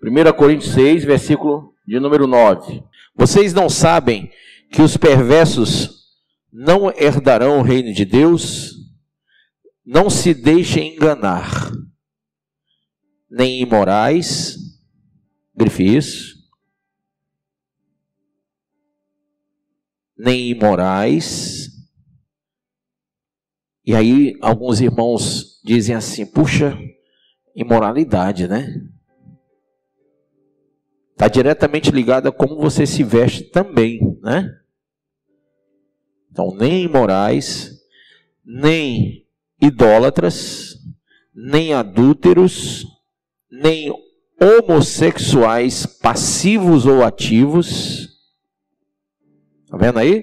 1 Coríntios 6, versículo de número 9. Vocês não sabem que os perversos não herdarão o reino de Deus? Não se deixem enganar. Nem imorais, grife isso, nem imorais. E aí alguns irmãos dizem assim, puxa, imoralidade, né? Está diretamente ligado a como você se veste também, né? Então, nem imorais, nem idólatras, nem adúlteros, nem homossexuais passivos ou ativos. Está vendo aí?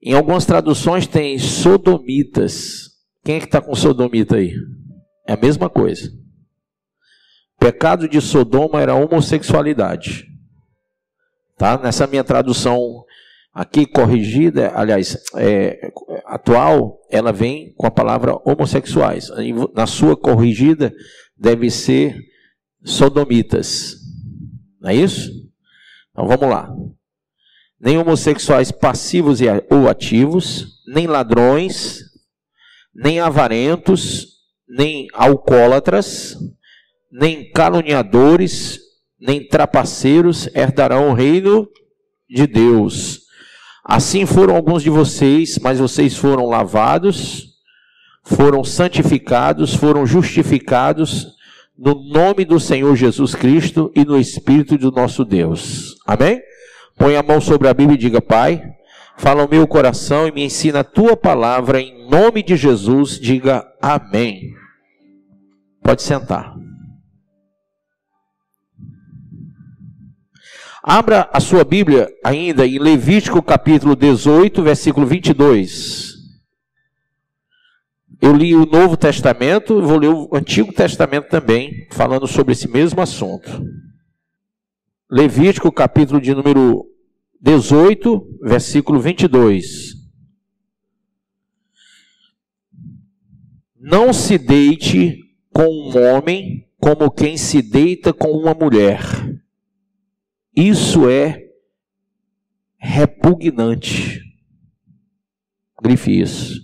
Em algumas traduções tem sodomitas. Quem é que está com sodomita aí? É a mesma coisa. O pecado de Sodoma era a homossexualidade. Tá? Nessa minha tradução aqui corrigida, aliás, atual, ela vem com a palavra homossexuais. Na sua corrigida, deve ser sodomitas. Não é isso? Então vamos lá. Nem homossexuais passivos ou ativos, nem ladrões, nem avarentos, nem alcoólatras, nem caluniadores, nem trapaceiros herdarão o reino de Deus. Assim foram alguns de vocês, mas vocês foram lavados, foram santificados, foram justificados no nome do Senhor Jesus Cristo e no Espírito do nosso Deus. Amém? Põe a mão sobre a Bíblia e diga, Pai, fala ao meu coração e me ensina a tua palavra em nome de Jesus. Diga amém. Pode sentar. Abra a sua Bíblia ainda em Levítico capítulo 18, versículo 22. Eu li o Novo Testamento, vou ler o Antigo Testamento também, falando sobre esse mesmo assunto. Levítico capítulo de número 18, versículo 22. Não se deite com um homem como quem se deita com uma mulher. Isso é repugnante. Grife isso.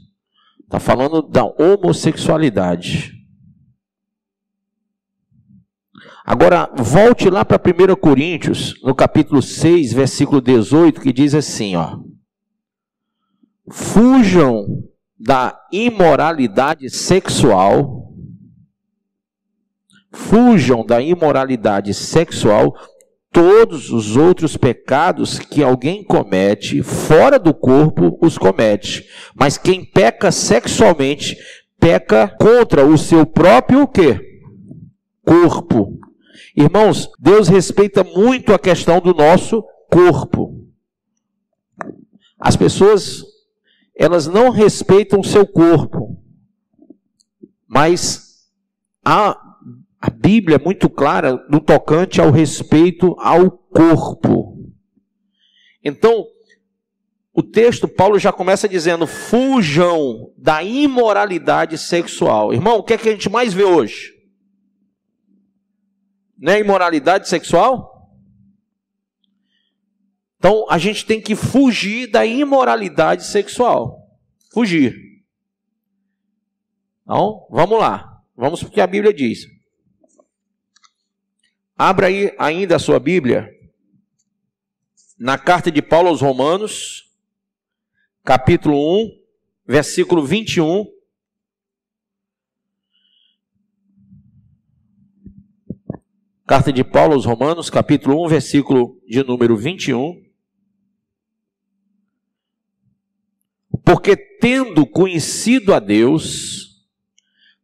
Está falando da homossexualidade. Agora, volte lá para 1 Coríntios, no capítulo 6, versículo 18, que diz assim, ó. Fujam da imoralidade sexual. Fujam da imoralidade sexual. Todos os outros pecados que alguém comete fora do corpo, os comete. Mas quem peca sexualmente, peca contra o seu próprio o quê? Corpo. Irmãos, Deus respeita muito a questão do nosso corpo. As pessoas, elas não respeitam o seu corpo. Mas a Bíblia é muito clara no tocante ao respeito ao corpo. Então, o texto, Paulo já começa dizendo, fujam da imoralidade sexual. Irmão, o que é que a gente mais vê hoje? Não é imoralidade sexual? Então, a gente tem que fugir da imoralidade sexual. Fugir. Então, vamos lá. Vamos para o que a Bíblia diz. Abra aí ainda a sua Bíblia, na carta de Paulo aos Romanos, capítulo 1, versículo 21. Carta de Paulo aos Romanos, capítulo 1, versículo de número 21. Porque tendo conhecido a Deus,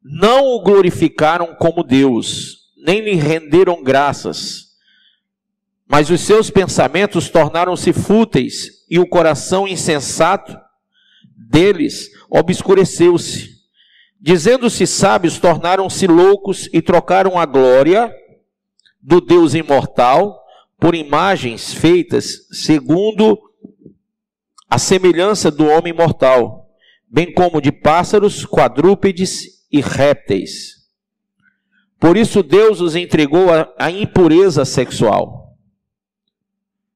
não o glorificaram como Deus, nem lhe renderam graças, mas os seus pensamentos tornaram-se fúteis, e o coração insensato deles obscureceu-se. Dizendo-se sábios, tornaram-se loucos e trocaram a glória do Deus imortal por imagens feitas segundo a semelhança do homem mortal, bem como de pássaros, quadrúpedes e répteis. Por isso Deus os entregou à impureza sexual,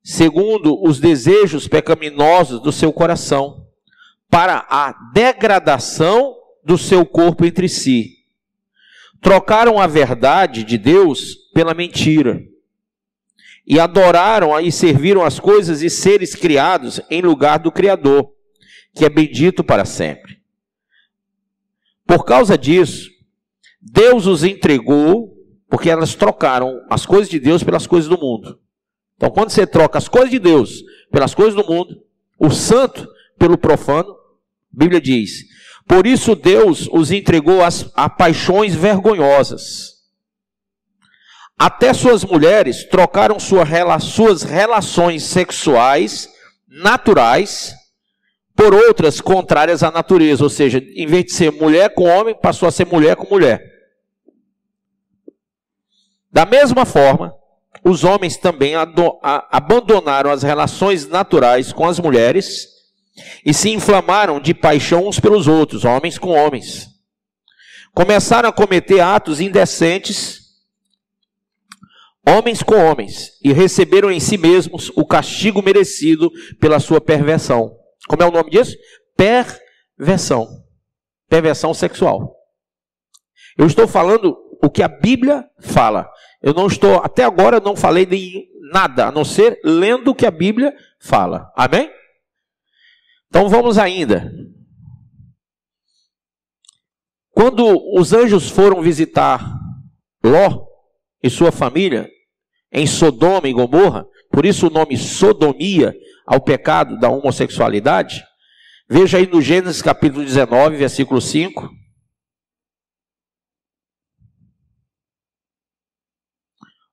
segundo os desejos pecaminosos do seu coração, para a degradação do seu corpo entre si. Trocaram a verdade de Deus pela mentira, e adoraram e serviram as coisas e seres criados em lugar do Criador, que é bendito para sempre. Por causa disso, Deus os entregou, porque elas trocaram as coisas de Deus pelas coisas do mundo. Então, quando você troca as coisas de Deus pelas coisas do mundo, o santo pelo profano, a Bíblia diz: por isso Deus os entregou a paixões vergonhosas. Até suas mulheres trocaram suas relações sexuais naturais por outras contrárias à natureza. Ou seja, em vez de ser mulher com homem, passou a ser mulher com mulher. Da mesma forma, os homens também abandonaram as relações naturais com as mulheres e se inflamaram de paixão uns pelos outros, homens com homens. Começaram a cometer atos indecentes, homens com homens, e receberam em si mesmos o castigo merecido pela sua perversão. Como é o nome disso? Perversão. Perversão sexual. Eu estou falando o que a Bíblia fala. Até agora eu não falei de nada, a não ser lendo o que a Bíblia fala. Amém? Então vamos ainda. Quando os anjos foram visitar Ló e sua família em Sodoma e Gomorra, por isso o nome sodomia ao pecado da homossexualidade, veja aí no Gênesis capítulo 19, versículo 5.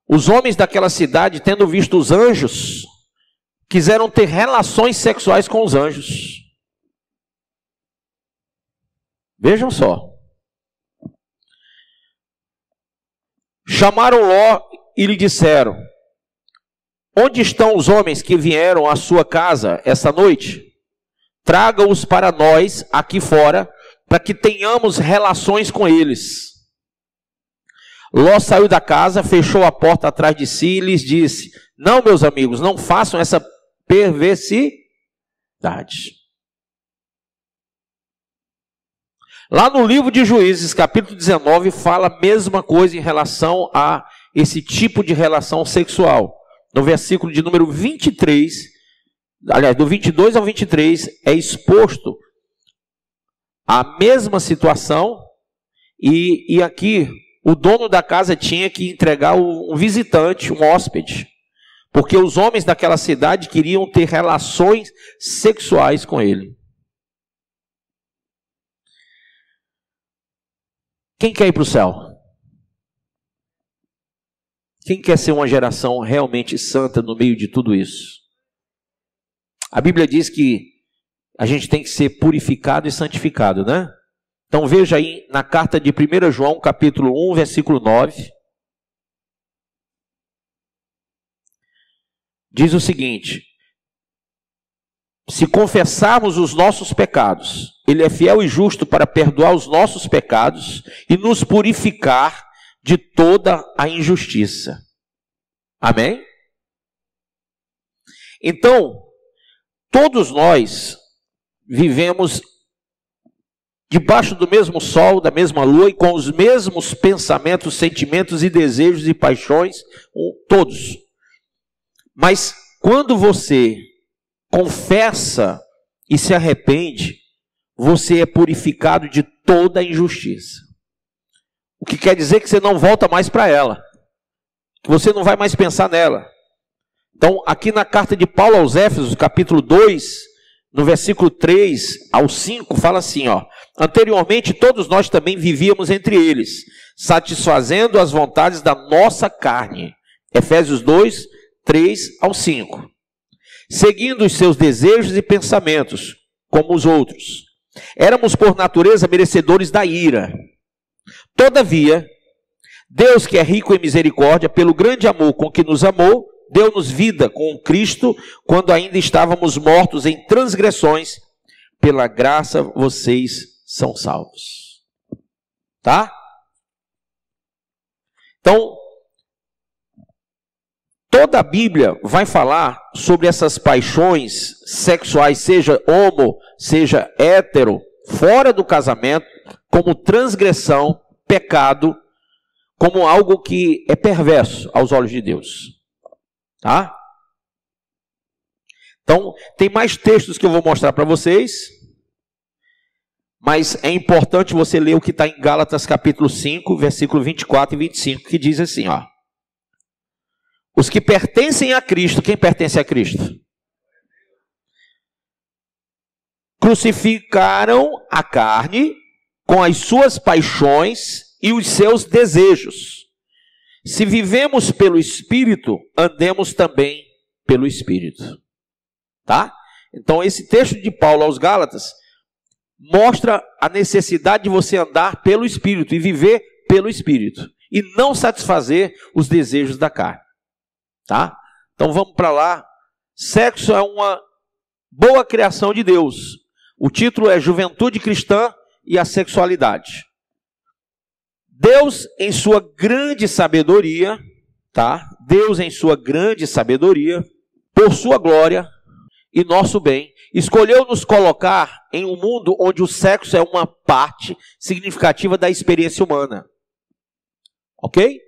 Os homens daquela cidade, tendo visto os anjos, quiseram ter relações sexuais com os anjos. Vejam só. Chamaram Ló e lhe disseram: onde estão os homens que vieram à sua casa esta noite? Traga-os para nós aqui fora, para que tenhamos relações com eles. Ló saiu da casa, fechou a porta atrás de si e lhes disse: não, meus amigos, não façam essa perversidade. Lá no livro de Juízes, capítulo 19, fala a mesma coisa em relação a esse tipo de relação sexual. No versículo de número 23, aliás, do 22 ao 23, é exposto a mesma situação, e aqui o dono da casa tinha que entregar um visitante, um hóspede, porque os homens daquela cidade queriam ter relações sexuais com ele. Quem quer ir para o céu? Quem quer ser uma geração realmente santa no meio de tudo isso? A Bíblia diz que a gente tem que ser purificado e santificado, né? Então veja aí na carta de 1 João, capítulo 1, versículo 9. Diz o seguinte: se confessarmos os nossos pecados, Ele é fiel e justo para perdoar os nossos pecados e nos purificar de toda a injustiça. Amém? Então, todos nós vivemos debaixo do mesmo sol, da mesma lua e com os mesmos pensamentos, sentimentos e desejos e paixões, todos. Mas quando você confessa e se arrepende, você é purificado de toda a injustiça. O que quer dizer que você não volta mais para ela, que você não vai mais pensar nela. Então, aqui na carta de Paulo aos Éfesos, capítulo 2, no versículo 3 ao 5, fala assim, ó: anteriormente todos nós também vivíamos entre eles, satisfazendo as vontades da nossa carne. Efésios 2, 3 ao 5. Seguindo os seus desejos e pensamentos, como os outros. Éramos por natureza merecedores da ira. Todavia, Deus, que é rico em misericórdia, pelo grande amor com que nos amou, deu-nos vida com Cristo, quando ainda estávamos mortos em transgressões. Pela graça vocês são salvos. Tá? Então, toda a Bíblia vai falar sobre essas paixões sexuais, seja homo, seja hétero, fora do casamento, como transgressão, pecado, como algo que é perverso aos olhos de Deus. Tá? Então, tem mais textos que eu vou mostrar para vocês, mas é importante você ler o que está em Gálatas capítulo 5, versículo 24 e 25, que diz assim, ó. Os que pertencem a Cristo, quem pertence a Cristo? Crucificaram a carne com as suas paixões e os seus desejos. Se vivemos pelo Espírito, andemos também pelo Espírito. Tá? Então esse texto de Paulo aos Gálatas mostra a necessidade de você andar pelo Espírito e viver pelo Espírito. E não satisfazer os desejos da carne. Tá? Então vamos para lá. Sexo é uma boa criação de Deus. O título é Juventude Cristã e a Sexualidade. Deus em sua grande sabedoria, tá? Deus em sua grande sabedoria, por sua glória e nosso bem, escolheu nos colocar em um mundo onde o sexo é uma parte significativa da experiência humana. Ok?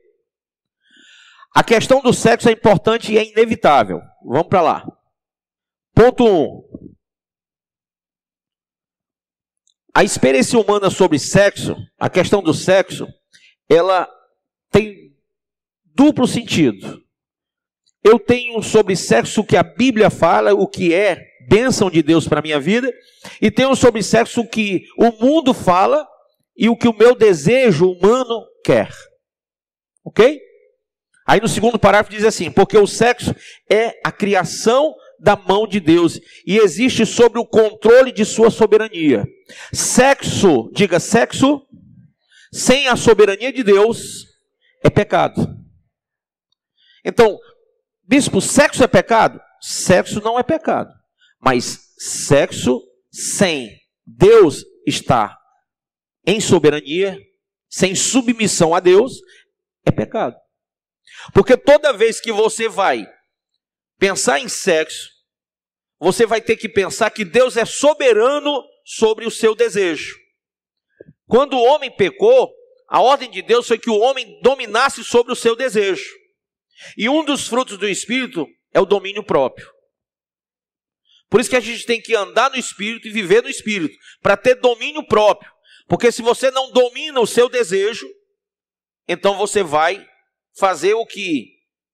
A questão do sexo é importante e é inevitável. Vamos para lá. Ponto 1. A experiência humana sobre sexo, a questão do sexo, ela tem duplo sentido. Eu tenho sobre sexo o que a Bíblia fala, o que é bênção de Deus para a minha vida, e tenho sobre sexo o que o mundo fala e o que o meu desejo humano quer. Ok? Aí no segundo parágrafo diz assim, porque o sexo é a criação da mão de Deus e existe sob o controle de sua soberania. Sexo, diga sexo, sem a soberania de Deus é pecado. Então, bispo, sexo é pecado? Sexo não é pecado. Mas sexo sem Deus estar em soberania, sem submissão a Deus, é pecado. Porque toda vez que você vai pensar em sexo, você vai ter que pensar que Deus é soberano sobre o seu desejo. Quando o homem pecou, a ordem de Deus foi que o homem dominasse sobre o seu desejo. E um dos frutos do Espírito é o domínio próprio. Por isso que a gente tem que andar no Espírito e viver no Espírito, para ter domínio próprio. Porque se você não domina o seu desejo, então você vai fazer o que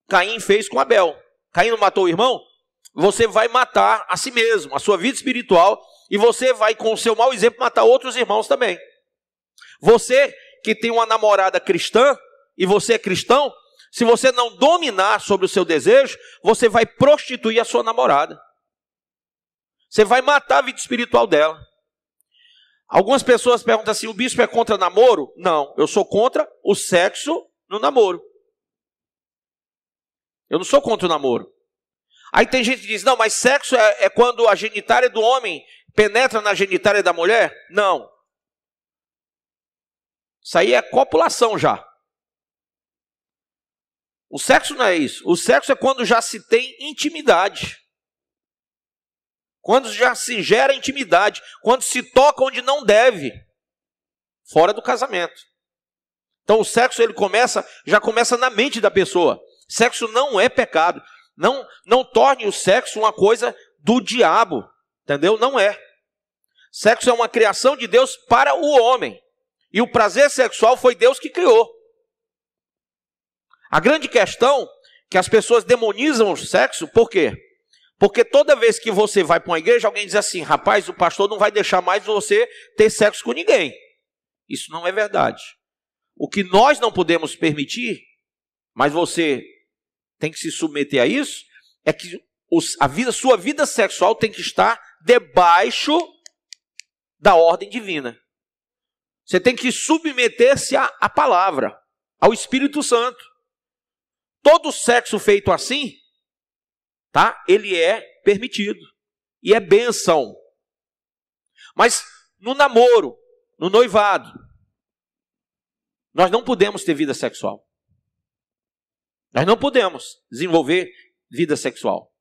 Caim fez com Abel. Caim não matou o irmão? Você vai matar a si mesmo, a sua vida espiritual, e você vai, com o seu mau exemplo, matar outros irmãos também. Você que tem uma namorada cristã, e você é cristão, se você não dominar sobre o seu desejo, você vai prostituir a sua namorada. Você vai matar a vida espiritual dela. Algumas pessoas perguntam assim, o bispo é contra namoro? Não, eu sou contra o sexo no namoro. Eu não sou contra o namoro. Aí tem gente que diz, não, mas sexo é quando a genitália do homem penetra na genitália da mulher? Não. Isso aí é copulação já. O sexo não é isso. O sexo é quando já se tem intimidade. Quando já se gera intimidade. Quando se toca onde não deve. Fora do casamento. Então o sexo ele já começa na mente da pessoa. Sexo não é pecado. Não torne o sexo uma coisa do diabo. Entendeu? Não é. Sexo é uma criação de Deus para o homem. E o prazer sexual foi Deus que criou. A grande questão é que as pessoas demonizam o sexo, por quê? Porque toda vez que você vai para uma igreja, alguém diz assim, rapaz, o pastor não vai deixar mais você ter sexo com ninguém. Isso não é verdade. O que nós não podemos permitir, mas você tem que se submeter a isso, é que sua vida sexual tem que estar debaixo da ordem divina. Você tem que submeter-se à palavra, ao Espírito Santo. Todo sexo feito assim, tá? Ele é permitido. E é bênção. Mas no namoro, no noivado, nós não podemos ter vida sexual. Nós não podemos desenvolver vida sexual.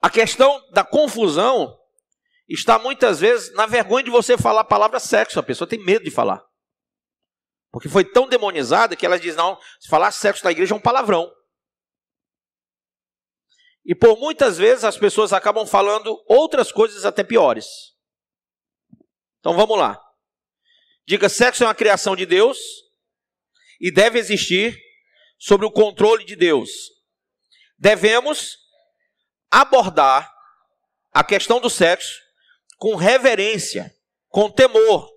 A questão da confusão está muitas vezes na vergonha de você falar a palavra sexo. A pessoa tem medo de falar. Porque foi tão demonizada que ela diz, não, se falar sexo na igreja é um palavrão. E por muitas vezes as pessoas acabam falando outras coisas até piores. Então vamos lá. Diga, sexo é uma criação de Deus e deve existir sob o controle de Deus. Devemos abordar a questão do sexo com reverência, com temor,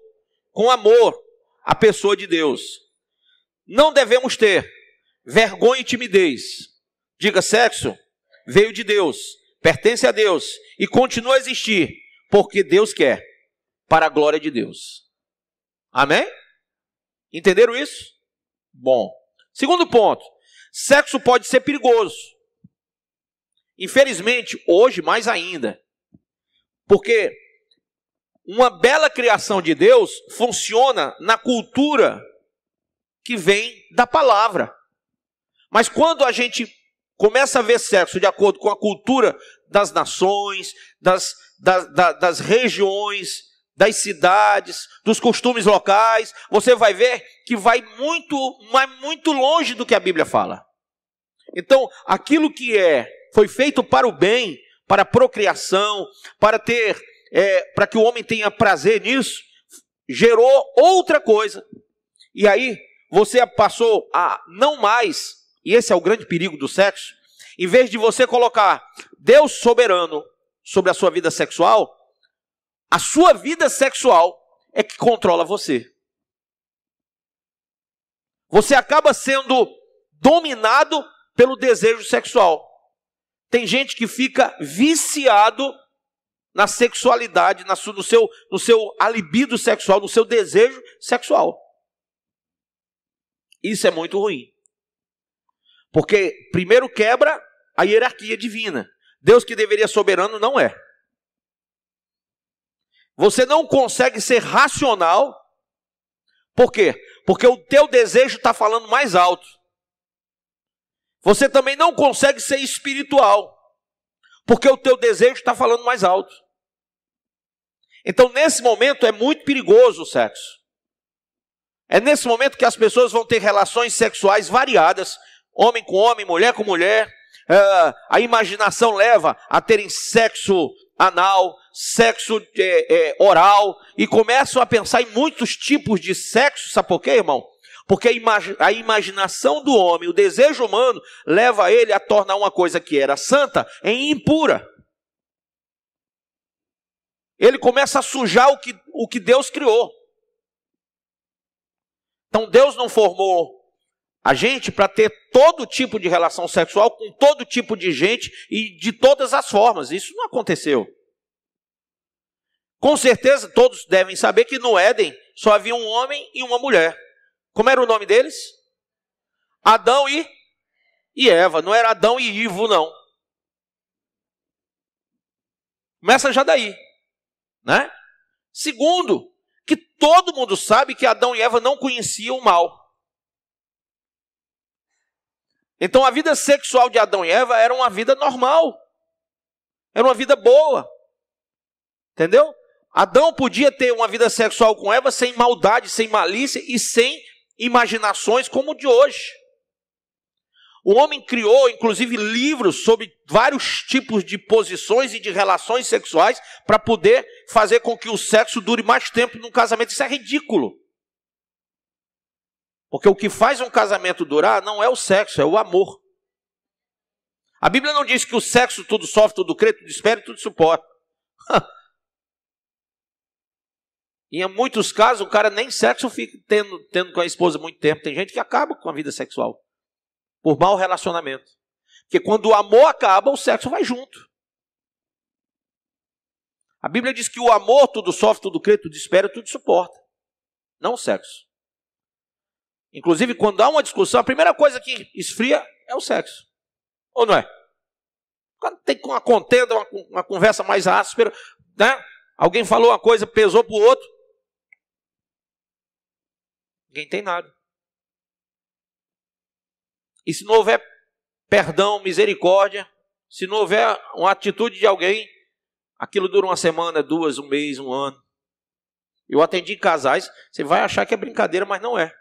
com amor à pessoa de Deus. Não devemos ter vergonha e timidez. Diga, sexo veio de Deus, pertence a Deus e continua a existir, porque Deus quer, para a glória de Deus. Amém? Entenderam isso? Bom. Segundo ponto, sexo pode ser perigoso. Infelizmente, hoje mais ainda. Porque uma bela criação de Deus funciona na cultura que vem da palavra. Mas quando a gente começa a ver sexo de acordo com a cultura das nações, das regiões, das cidades, dos costumes locais, você vai ver que vai muito longe do que a Bíblia fala. Então, aquilo que foi feito para o bem, para a procriação, para que o homem tenha prazer nisso, gerou outra coisa. E aí, você passou a não mais, e esse é o grande perigo do sexo, em vez de você colocar Deus soberano sobre a sua vida sexual, a sua vida sexual é que controla você. Você acaba sendo dominado pelo desejo sexual. Tem gente que fica viciado na sexualidade, no seu libido sexual, no seu desejo sexual. Isso é muito ruim. Porque primeiro quebra a hierarquia divina. Deus que deveria ser soberano não é. Você não consegue ser racional. Por quê? Porque o teu desejo está falando mais alto. Você também não consegue ser espiritual. Porque o teu desejo está falando mais alto. Então, nesse momento, é muito perigoso o sexo. É nesse momento que as pessoas vão ter relações sexuais variadas. Homem com homem, mulher com mulher. A imaginação leva a terem sexo anal, sexo oral, e começam a pensar em muitos tipos de sexo. Sabe por quê, irmão? Porque a imaginação do homem, o desejo humano, leva ele a tornar uma coisa que era santa em impura. Ele começa a sujar o que Deus criou. Então Deus não formou a gente para ter todo tipo de relação sexual com todo tipo de gente e de todas as formas. Isso não aconteceu. Com certeza todos devem saber que no Éden só havia um homem e uma mulher. Como era o nome deles? Adão e Eva. Não era Adão e Ivo, não. Começa já daí, né? Segundo, que todo mundo sabe que Adão e Eva não conheciam o mal. Então a vida sexual de Adão e Eva era uma vida normal. Era uma vida boa. Entendeu? Adão podia ter uma vida sexual com Eva sem maldade, sem malícia e sem imaginações como o de hoje. O homem criou, inclusive, livros sobre vários tipos de posições e de relações sexuais para poder fazer com que o sexo dure mais tempo num casamento. Isso é ridículo. Porque o que faz um casamento durar não é o sexo, é o amor. A Bíblia não diz que o sexo tudo sofre, tudo crê, tudo espera e tudo suporta. E em muitos casos o cara nem sexo fica tendo com a esposa muito tempo. Tem gente que acaba com a vida sexual por mau relacionamento. Porque quando o amor acaba, o sexo vai junto. A Bíblia diz que o amor tudo sofre, tudo crê, tudo espera, tudo suporta. Não o sexo. Inclusive, quando há uma discussão, a primeira coisa que esfria é o sexo. Ou não é? Quando tem uma contenda, uma conversa mais áspera, né? Alguém falou uma coisa, pesou para o outro. Ninguém tem nada. E se não houver perdão, misericórdia, se não houver uma atitude de alguém, aquilo dura uma semana, 2, 1 mês, 1 ano. Eu atendi casais, você vai achar que é brincadeira, mas não é.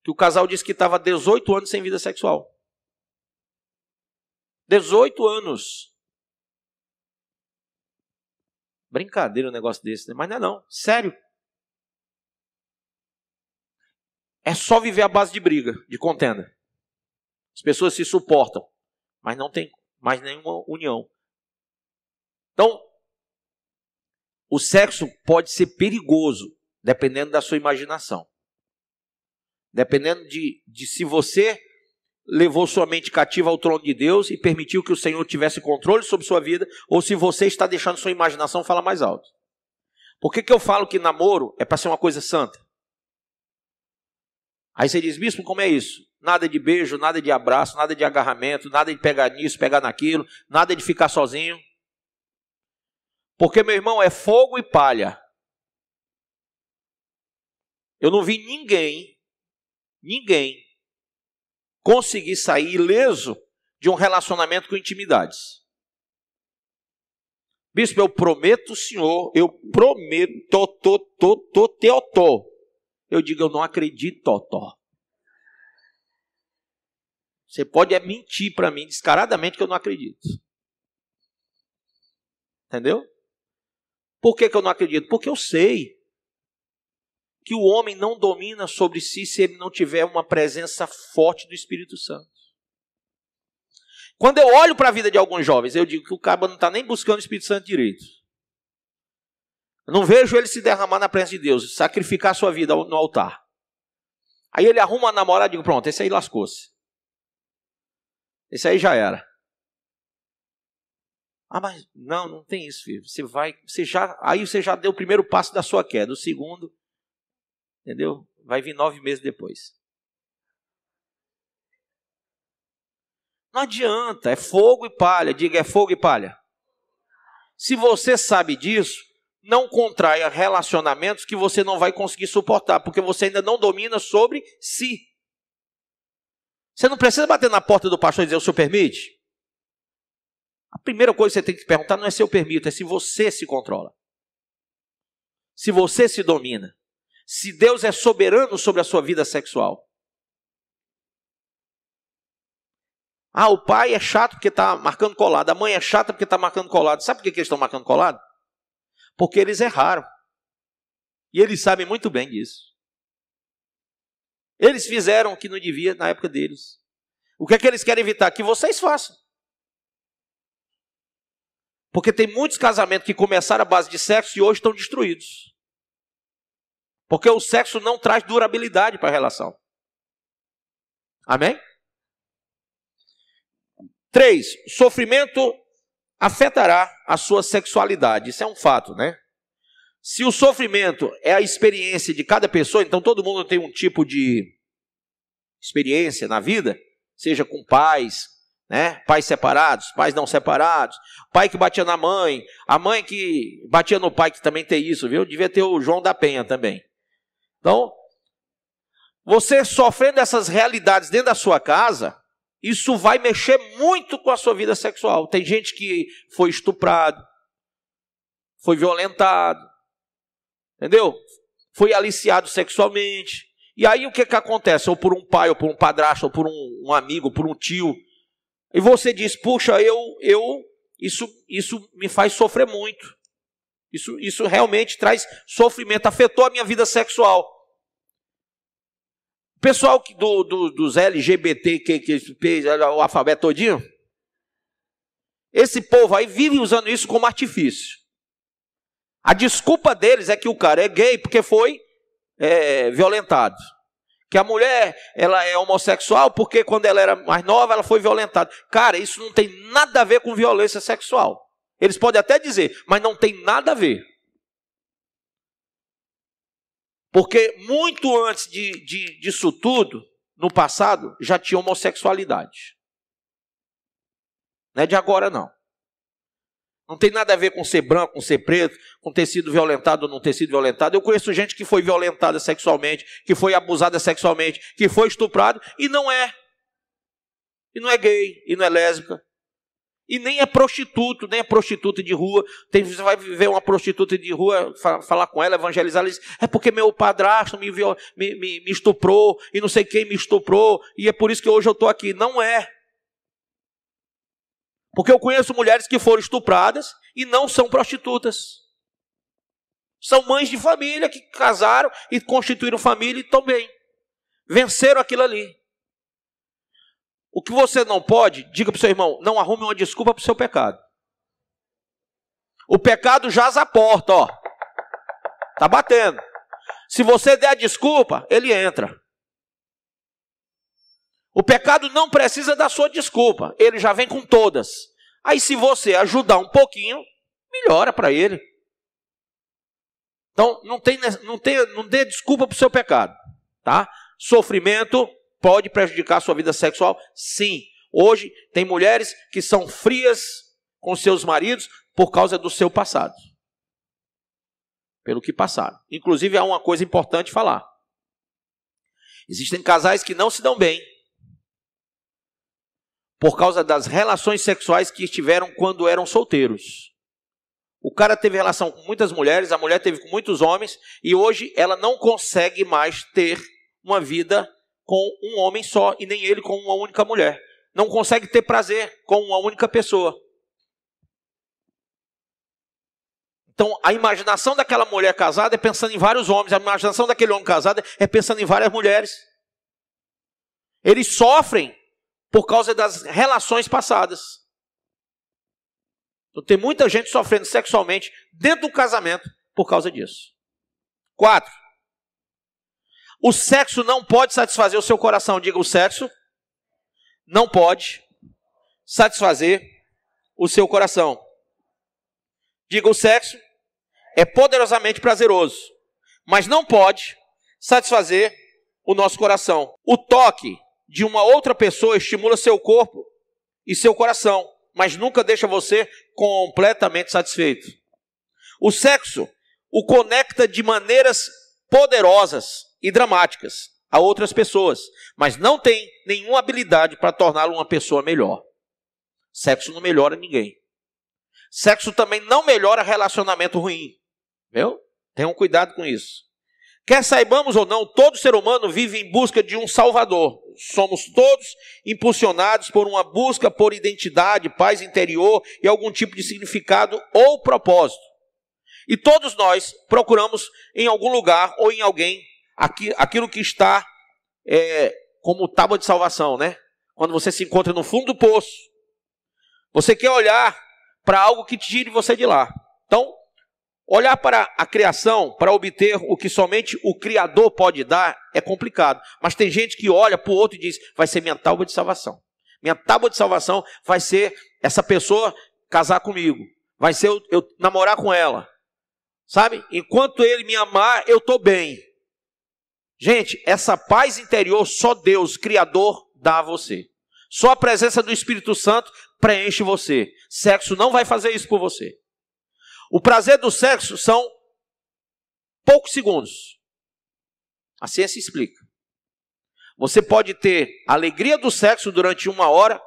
Que o casal disse que estava 18 anos sem vida sexual. 18 anos. Brincadeira um negócio desse, né? Mas não é não, sério. É só viver à base de briga, de contenda. As pessoas se suportam, mas não tem mais nenhuma união. Então, o sexo pode ser perigoso, dependendo da sua imaginação. Dependendo de se você levou sua mente cativa ao trono de Deus e permitiu que o Senhor tivesse controle sobre sua vida, ou se você está deixando sua imaginação falar mais alto. Por que eu falo que namoro é para ser uma coisa santa? Aí você diz, bispo, como é isso? Nada de beijo, nada de abraço, nada de agarramento, nada de pegar nisso, pegar naquilo, nada de ficar sozinho. Porque, meu irmão, é fogo e palha. Eu não vi ninguém conseguir sair ileso de um relacionamento com intimidades. Bispo, eu prometo ao senhor, eu prometo, teotó. Eu digo, eu não acredito, totó. Você pode mentir para mim descaradamente que eu não acredito. Entendeu? Por que eu não acredito? Porque eu sei que o homem não domina sobre si se ele não tiver uma presença forte do Espírito Santo. Quando eu olho para a vida de alguns jovens, eu digo que o cara não está nem buscando o Espírito Santo direito. Eu não vejo ele se derramar na presença de Deus, sacrificar a sua vida no altar. Aí ele arruma uma namorada e digo, pronto, esse aí lascou-se. Esse aí já era. Ah, mas não tem isso, filho. Aí você já deu o primeiro passo da sua queda, o segundo, entendeu? Vai vir 9 meses depois. Não adianta, é fogo e palha. Diga, é fogo e palha. Se você sabe disso, não contraia relacionamentos que você não vai conseguir suportar, porque você ainda não domina sobre si. Você não precisa bater na porta do pastor e dizer, o senhor permite? A primeira coisa que você tem que perguntar não é se eu permito, é se você se controla. Se você se domina. Se Deus é soberano sobre a sua vida sexual. Ah, o pai é chato porque está marcando colado. A mãe é chata porque está marcando colado. Sabe por que eles estão marcando colado? Porque eles erraram. E eles sabem muito bem disso. Eles fizeram o que não devia na época deles. O que é que eles querem evitar? Que vocês façam. Porque tem muitos casamentos que começaram à base de sexo e hoje estão destruídos. Porque o sexo não traz durabilidade para a relação. Amém? 3. Sofrimento afetará a sua sexualidade. Isso é um fato, né? Se o sofrimento é a experiência de cada pessoa, então todo mundo tem um tipo de experiência na vida, seja com pais, né? Pais separados, pais não separados, pai que batia na mãe, a mãe que batia no pai, que também tem isso, viu? Devia ter o João da Penha também. Então, você sofrendo essas realidades dentro da sua casa, isso vai mexer muito com a sua vida sexual. Tem gente que foi estuprado, foi violentado, entendeu? Foi aliciado sexualmente. E aí o que acontece? Ou por um pai, ou por um padrasto, ou por um amigo, ou por um tio. E você diz, puxa, isso me faz sofrer muito. Isso realmente traz sofrimento, afetou a minha vida sexual. O pessoal dos LGBT, que o alfabeto todinho, esse povo aí vive usando isso como artifício. A desculpa deles é que o cara é gay porque foi violentado. Que a mulher, ela é homossexual porque quando ela era mais nova, ela foi violentada. Cara, isso não tem nada a ver com violência sexual. Eles podem até dizer, mas não tem nada a ver. Porque muito antes disso tudo, no passado, já tinha homossexualidade. Não é de agora, não. Não tem nada a ver com ser branco, com ser preto, com ter sido violentado ou não ter sido violentado. Eu conheço gente que foi violentada sexualmente, que foi abusada sexualmente, que foi estuprado e não é. E não é gay, e não é lésbica. E nem é prostituto, nem é prostituta de rua. Você vai ver uma prostituta de rua, falar com ela, evangelizar, ela diz, é porque meu padrasto me estuprou, e não sei quem me estuprou, e é por isso que hoje eu estou aqui. Não é. Porque eu conheço mulheres que foram estupradas e não são prostitutas. São mães de família que casaram e constituíram família e estão bem. Venceram aquilo ali. O que você não pode, diga para o seu irmão, não arrume uma desculpa para o seu pecado. O pecado jaz à porta, ó. Está batendo. Se você der a desculpa, ele entra. O pecado não precisa da sua desculpa. Ele já vem com todas. Aí se você ajudar um pouquinho, melhora para ele. Então, não dê desculpa para o seu pecado. Tá? Sofrimento pode prejudicar a sua vida sexual? Sim. Hoje tem mulheres que são frias com seus maridos por causa do seu passado. Pelo que passaram. Inclusive, há uma coisa importante falar. Existem casais que não se dão bem por causa das relações sexuais que tiveram quando eram solteiros. O cara teve relação com muitas mulheres, a mulher teve com muitos homens, e hoje ela não consegue mais ter uma vida com um homem só, e nem ele com uma única mulher. Não consegue ter prazer com uma única pessoa. Então, a imaginação daquela mulher casada é pensando em vários homens, a imaginação daquele homem casado é pensando em várias mulheres. Eles sofrem por causa das relações passadas. Então, tem muita gente sofrendo sexualmente dentro do casamento por causa disso. 4. O sexo não pode satisfazer o seu coração. Diga, o sexo não pode satisfazer o seu coração. Diga, o sexo é poderosamente prazeroso, mas não pode satisfazer o nosso coração. O toque de uma outra pessoa estimula seu corpo e seu coração, mas nunca deixa você completamente satisfeito. O sexo o conecta de maneiras poderosas e dramáticas a outras pessoas, mas não tem nenhuma habilidade para torná-lo uma pessoa melhor. Sexo não melhora ninguém. Sexo também não melhora relacionamento ruim. Viu? Tenham cuidado com isso. Quer saibamos ou não, todo ser humano vive em busca de um salvador. Somos todos impulsionados por uma busca por identidade, paz interior e algum tipo de significado ou propósito. E todos nós procuramos em algum lugar ou em alguém aquilo que está como tábua de salvação, né? Quando você se encontra no fundo do poço, você quer olhar para algo que tire você de lá. Então, olhar para a criação, para obter o que somente o Criador pode dar, é complicado. Mas tem gente que olha para o outro e diz, vai ser minha tábua de salvação. Minha tábua de salvação vai ser essa pessoa casar comigo. Vai ser eu namorar com ela. Sabe? Enquanto ele me amar, eu estou bem. Gente, essa paz interior só Deus, Criador, dá a você. Só a presença do Espírito Santo preenche você. Sexo não vai fazer isso por você. O prazer do sexo são poucos segundos. A ciência explica. Você pode ter a alegria do sexo durante 1 hora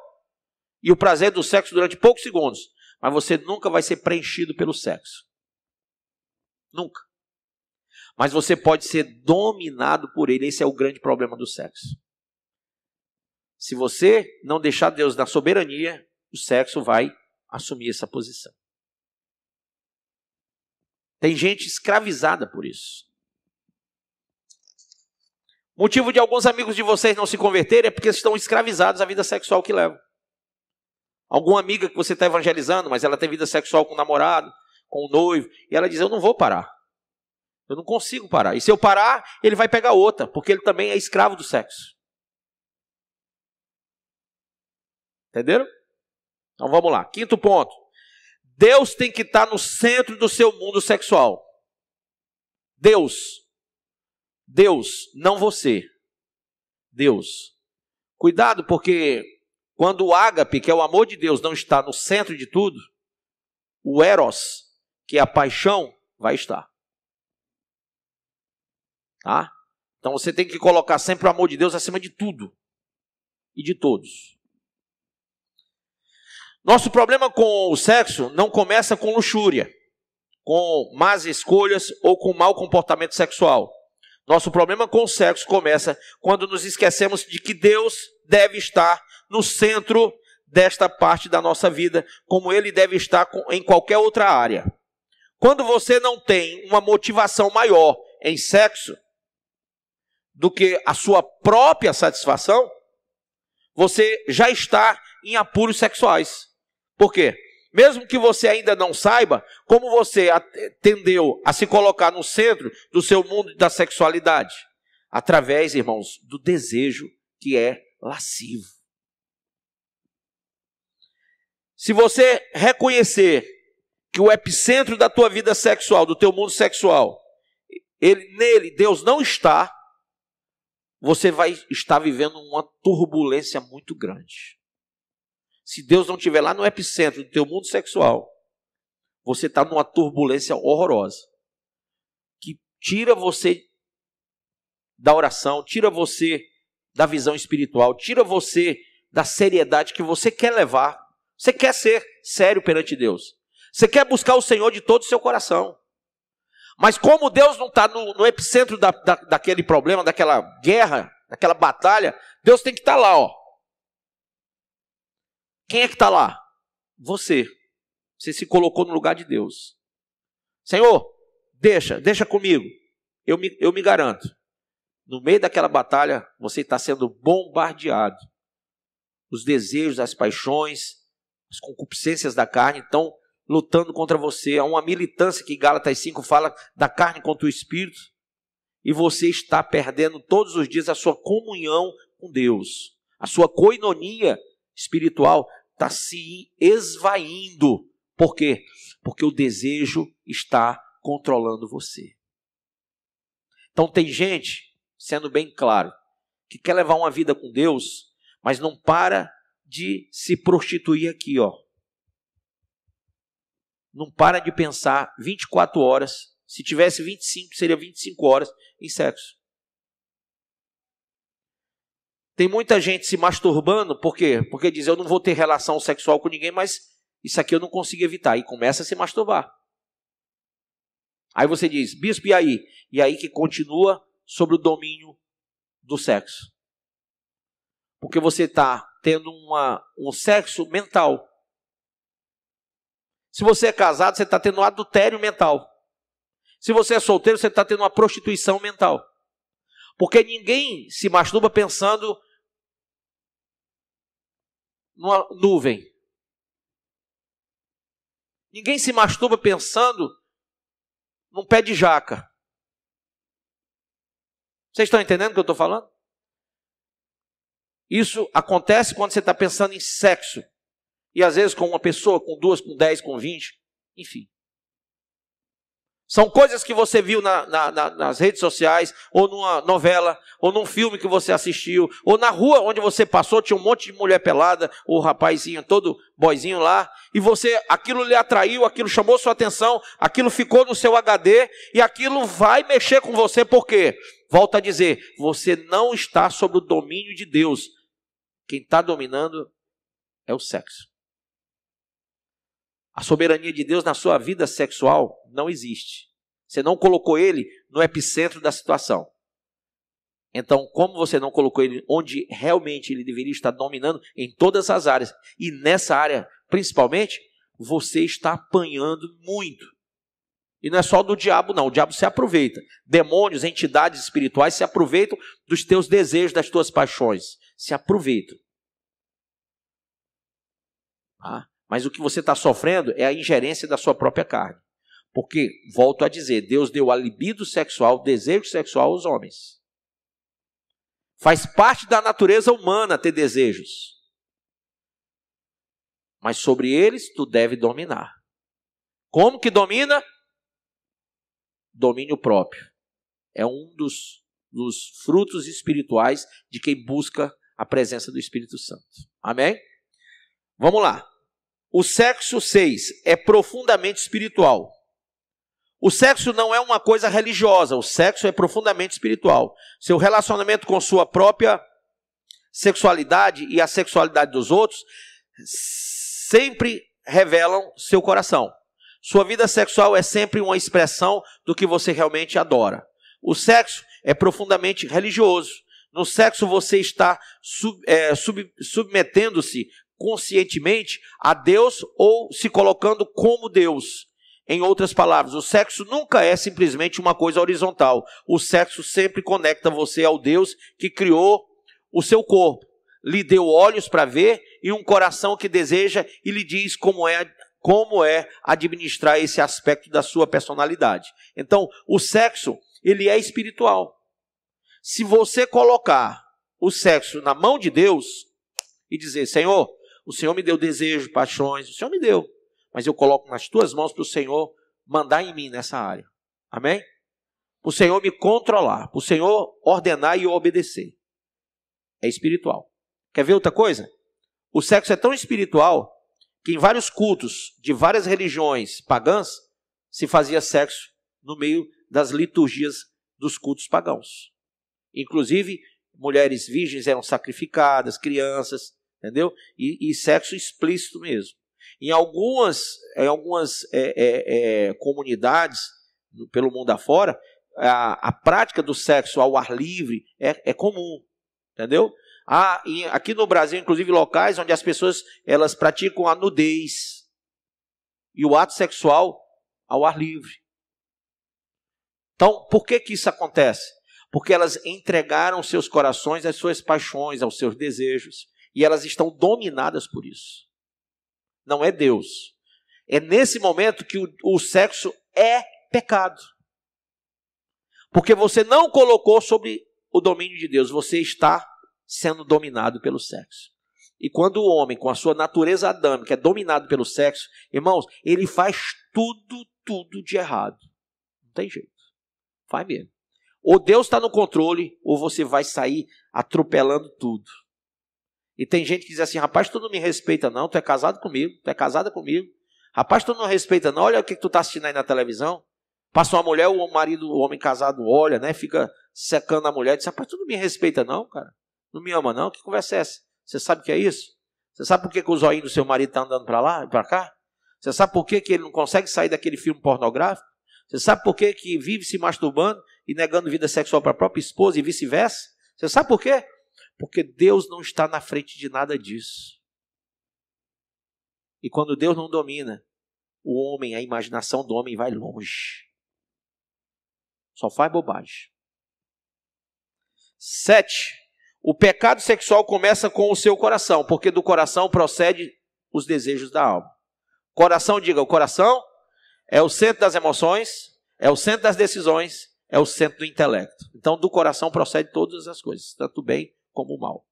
e o prazer do sexo durante poucos segundos. Mas você nunca vai ser preenchido pelo sexo. Nunca. Mas você pode ser dominado por ele. Esse é o grande problema do sexo. Se você não deixar Deus na soberania, o sexo vai assumir essa posição. Tem gente escravizada por isso. O motivo de alguns amigos de vocês não se converterem é porque estão escravizados à vida sexual que levam. Alguma amiga que você está evangelizando, mas ela tem vida sexual com o namorado, com o noivo, e ela diz, eu não vou parar. Eu não consigo parar. E se eu parar, ele vai pegar outra, porque ele também é escravo do sexo. Entenderam? Então vamos lá. 5º ponto. Deus tem que estar no centro do seu mundo sexual. Deus, não você. Deus. Cuidado, porque quando o ágape, que é o amor de Deus, não está no centro de tudo, o eros, que é a paixão, vai estar. Tá? Então você tem que colocar sempre o amor de Deus acima de tudo e de todos. Nosso problema com o sexo não começa com luxúria, com más escolhas ou com mau comportamento sexual. Nosso problema com o sexo começa quando nos esquecemos de que Deus deve estar no centro desta parte da nossa vida, como Ele deve estar em qualquer outra área. Quando você não tem uma motivação maior em sexo do que a sua própria satisfação, você já está em apuros sexuais. Por quê? Mesmo que você ainda não saiba, como você tendeu a se colocar no centro do seu mundo da sexualidade? Através, irmãos, do desejo que é lascivo. Se você reconhecer que o epicentro da tua vida sexual, do teu mundo sexual, nele Deus não está, você vai estar vivendo uma turbulência muito grande. Se Deus não estiver lá no epicentro do teu mundo sexual, você está numa turbulência horrorosa, que tira você da oração, tira você da visão espiritual, tira você da seriedade que você quer levar. Você quer ser sério perante Deus. Você quer buscar o Senhor de todo o seu coração. Mas como Deus não está no epicentro daquele problema, daquela guerra, daquela batalha, Deus tem que estar lá, ó. Quem é que está lá? Você. Você se colocou no lugar de Deus. Senhor, deixa comigo. Eu me garanto. No meio daquela batalha, você está sendo bombardeado. Os desejos, as paixões, as concupiscências da carne estão lutando contra você. Há uma militância que Gálatas 5 fala da carne contra o espírito. E você está perdendo todos os dias a sua comunhão com Deus. A sua koinonia espiritual está se esvaindo. Por quê? Porque o desejo está controlando você. Então tem gente, sendo bem claro, que quer levar uma vida com Deus, mas não para de se prostituir aqui, ó. Não para de pensar 24 horas. Se tivesse 25, seria 25 horas em sexo. Tem muita gente se masturbando, por quê? Porque diz, eu não vou ter relação sexual com ninguém, mas isso aqui eu não consigo evitar. E começa a se masturbar. Aí você diz, bispo, e aí? E aí que continua sobre o domínio do sexo. Porque você está tendo um sexo mental. Se você é casado, você está tendo um adultério mental. Se você é solteiro, você está tendo uma prostituição mental. Porque ninguém se masturba pensando numa nuvem. Ninguém se masturba pensando num pé de jaca. Vocês estão entendendo o que eu estou falando? Isso acontece quando você está pensando em sexo. E às vezes com uma pessoa, com 2, com 10, com 20, enfim. São coisas que você viu nas redes sociais, ou numa novela, ou num filme que você assistiu, ou na rua onde você passou, tinha um monte de mulher pelada, o rapazinho todo boizinho lá, e aquilo lhe atraiu, aquilo chamou sua atenção, aquilo ficou no seu HD, e aquilo vai mexer com você, por quê? Volto a dizer, você não está sob o domínio de Deus. Quem está dominando é o sexo. A soberania de Deus na sua vida sexual não existe. Você não colocou ele no epicentro da situação. Então, como você não colocou ele onde realmente ele deveria estar dominando em todas as áreas, e nessa área principalmente, você está apanhando muito. E não é só do diabo não, o diabo se aproveita. Demônios, entidades espirituais se aproveitam dos teus desejos, das tuas paixões. Se aproveitam. Mas o que você está sofrendo é a ingerência da sua própria carne. Porque, volto a dizer, Deus deu a libido sexual, o desejo sexual aos homens. Faz parte da natureza humana ter desejos. Mas sobre eles tu deve dominar. Como que domina? Domínio próprio. É um dos frutos espirituais de quem busca a presença do Espírito Santo. Amém? Vamos lá. O sexo 6 é profundamente espiritual. O sexo não é uma coisa religiosa, o sexo é profundamente espiritual. Seu relacionamento com sua própria sexualidade e a sexualidade dos outros sempre revelam seu coração. Sua vida sexual é sempre uma expressão do que você realmente adora. O sexo é profundamente religioso. No sexo você está submetendo-se conscientemente a Deus ou se colocando como Deus. Em outras palavras, o sexo nunca é simplesmente uma coisa horizontal. O sexo sempre conecta você ao Deus que criou o seu corpo, lhe deu olhos para ver e um coração que deseja e lhe diz como é administrar esse aspecto da sua personalidade. Então, o sexo, ele é espiritual. Se você colocar o sexo na mão de Deus e dizer, Senhor, o Senhor me deu desejo, paixões, o Senhor me deu, mas eu coloco nas tuas mãos para o Senhor mandar em mim nessa área. Amém? Para o Senhor me controlar, para o Senhor ordenar e eu obedecer. É espiritual. Quer ver outra coisa? O sexo é tão espiritual que em vários cultos de várias religiões pagãs se fazia sexo no meio das liturgias dos cultos pagãos. Inclusive, mulheres virgens eram sacrificadas, crianças, entendeu? E sexo explícito mesmo. Em algumas comunidades, pelo mundo afora, a prática do sexo ao ar livre é comum, entendeu? Aqui no Brasil, inclusive, locais onde as pessoas elas praticam a nudez e o ato sexual ao ar livre. Então, por que isso acontece? Porque elas entregaram seus corações às suas paixões, aos seus desejos, e elas estão dominadas por isso. Não é Deus. É nesse momento que o sexo é pecado. Porque você não colocou sob o domínio de Deus, você está sendo dominado pelo sexo. E quando o homem, com a sua natureza adâmica, é dominado pelo sexo, irmãos, ele faz tudo de errado. Não tem jeito. Faz mesmo. Ou Deus está no controle, ou você vai sair atropelando tudo. E tem gente que diz assim, rapaz, tu não me respeita não, tu é casado comigo, tu é casada comigo. Rapaz, tu não respeita não, olha o que tu está assistindo aí na televisão. Passa uma mulher, o marido, o homem casado olha, né, fica secando a mulher, diz, rapaz, tu não me respeita não, cara. Não me ama não, que conversa é essa? Você sabe o que é isso? Você sabe por que o zoinho do seu marido está andando para lá e para cá? Você sabe por que ele não consegue sair daquele filme pornográfico? Você sabe por que vive se masturbando e negando vida sexual para a própria esposa e vice-versa? Você sabe por quê? Porque Deus não está na frente de nada disso. E quando Deus não domina, o homem, a imaginação do homem vai longe. Só faz bobagem. 7. O pecado sexual começa com o seu coração, porque do coração procede os desejos da alma. Coração, diga, o coração é o centro das emoções, é o centro das decisões, é o centro do intelecto. Então, do coração procede todas as coisas, tanto o bem como o mal.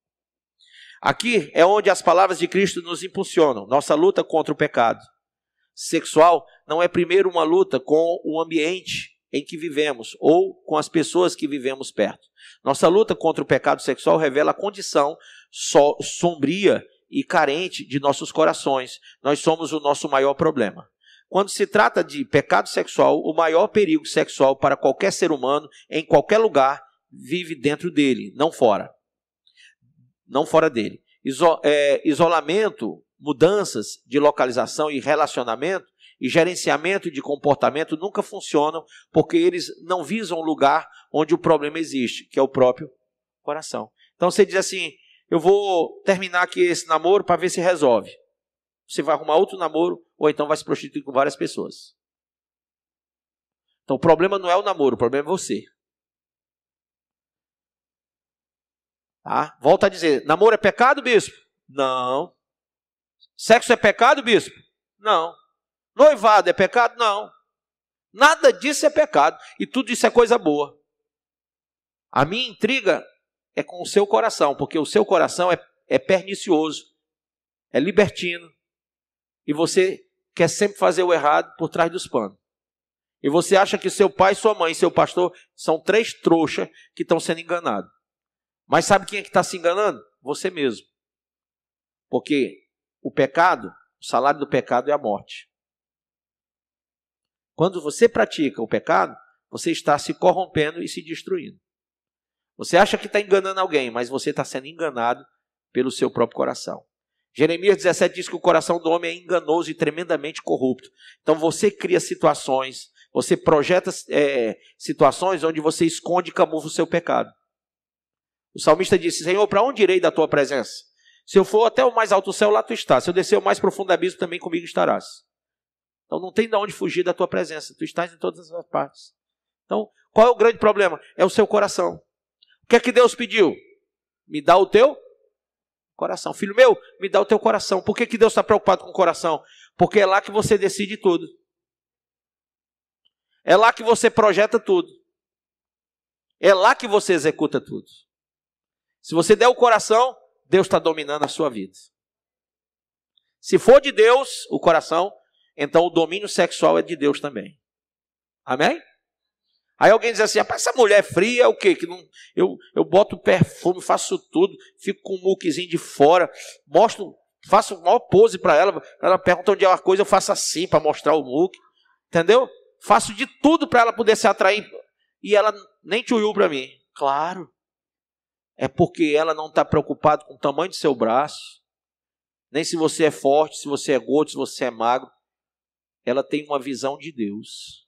Aqui é onde as palavras de Cristo nos impulsionam. Nossa luta contra o pecado sexual não é primeiro uma luta com o ambiente em que vivemos ou com as pessoas que vivemos perto. Nossa luta contra o pecado sexual revela a condição sombria e carente de nossos corações. Nós somos o nosso maior problema. Quando se trata de pecado sexual, o maior perigo sexual para qualquer ser humano, em qualquer lugar, vive dentro dele, não fora. Não fora dele. Isolamento, mudanças de localização e relacionamento e gerenciamento de comportamento nunca funcionam porque eles não visam um lugar onde o problema existe, que é o próprio coração. Então você diz assim, eu vou terminar aqui esse namoro para ver se resolve. Você vai arrumar outro namoro ou então vai se prostituir com várias pessoas. Então o problema não é o namoro, o problema é você. Tá? Volta a dizer, namoro é pecado, bispo? Não. Sexo é pecado, bispo? Não. Noivado é pecado? Não. Nada disso é pecado. E tudo isso é coisa boa. A minha intriga é com o seu coração, porque o seu coração é pernicioso, é libertino, e você quer sempre fazer o errado por trás dos panos. E você acha que seu pai, sua mãe e seu pastor são 3 trouxas que estão sendo enganados. Mas sabe quem é que está se enganando? Você mesmo. Porque o pecado, o salário do pecado é a morte. Quando você pratica o pecado, você está se corrompendo e se destruindo. Você acha que está enganando alguém, mas você está sendo enganado pelo seu próprio coração. Jeremias 17 diz que o coração do homem é enganoso e tremendamente corrupto. Então você cria situações, você projeta situações onde você esconde e camufla o seu pecado. O salmista disse: Senhor, para onde irei da tua presença? Se eu for até o mais alto céu, lá tu estás. Se eu descer o mais profundo abismo, também comigo estarás. Então não tem de onde fugir da tua presença. Tu estás em todas as partes. Então, qual é o grande problema? É o seu coração. O que é que Deus pediu? Me dá o teu coração. Filho meu, me dá o teu coração. Por que Deus está preocupado com o coração? Porque é lá que você decide tudo. É lá que você projeta tudo. É lá que você executa tudo. Se você der o coração, Deus está dominando a sua vida. Se for de Deus o coração, então o domínio sexual é de Deus também. Amém? Aí alguém diz assim: essa mulher fria é o quê? Que não, eu boto perfume, faço tudo, fico com um muquezinho de fora, mostro, faço maior pose para ela. Ela pergunta onde é uma coisa, eu faço assim para mostrar o muque. Entendeu? Faço de tudo para ela poder se atrair. E ela nem tchuiu para mim. Claro. É porque ela não está preocupada com o tamanho do seu braço, nem se você é forte, se você é gordo, se você é magro. Ela tem uma visão de Deus.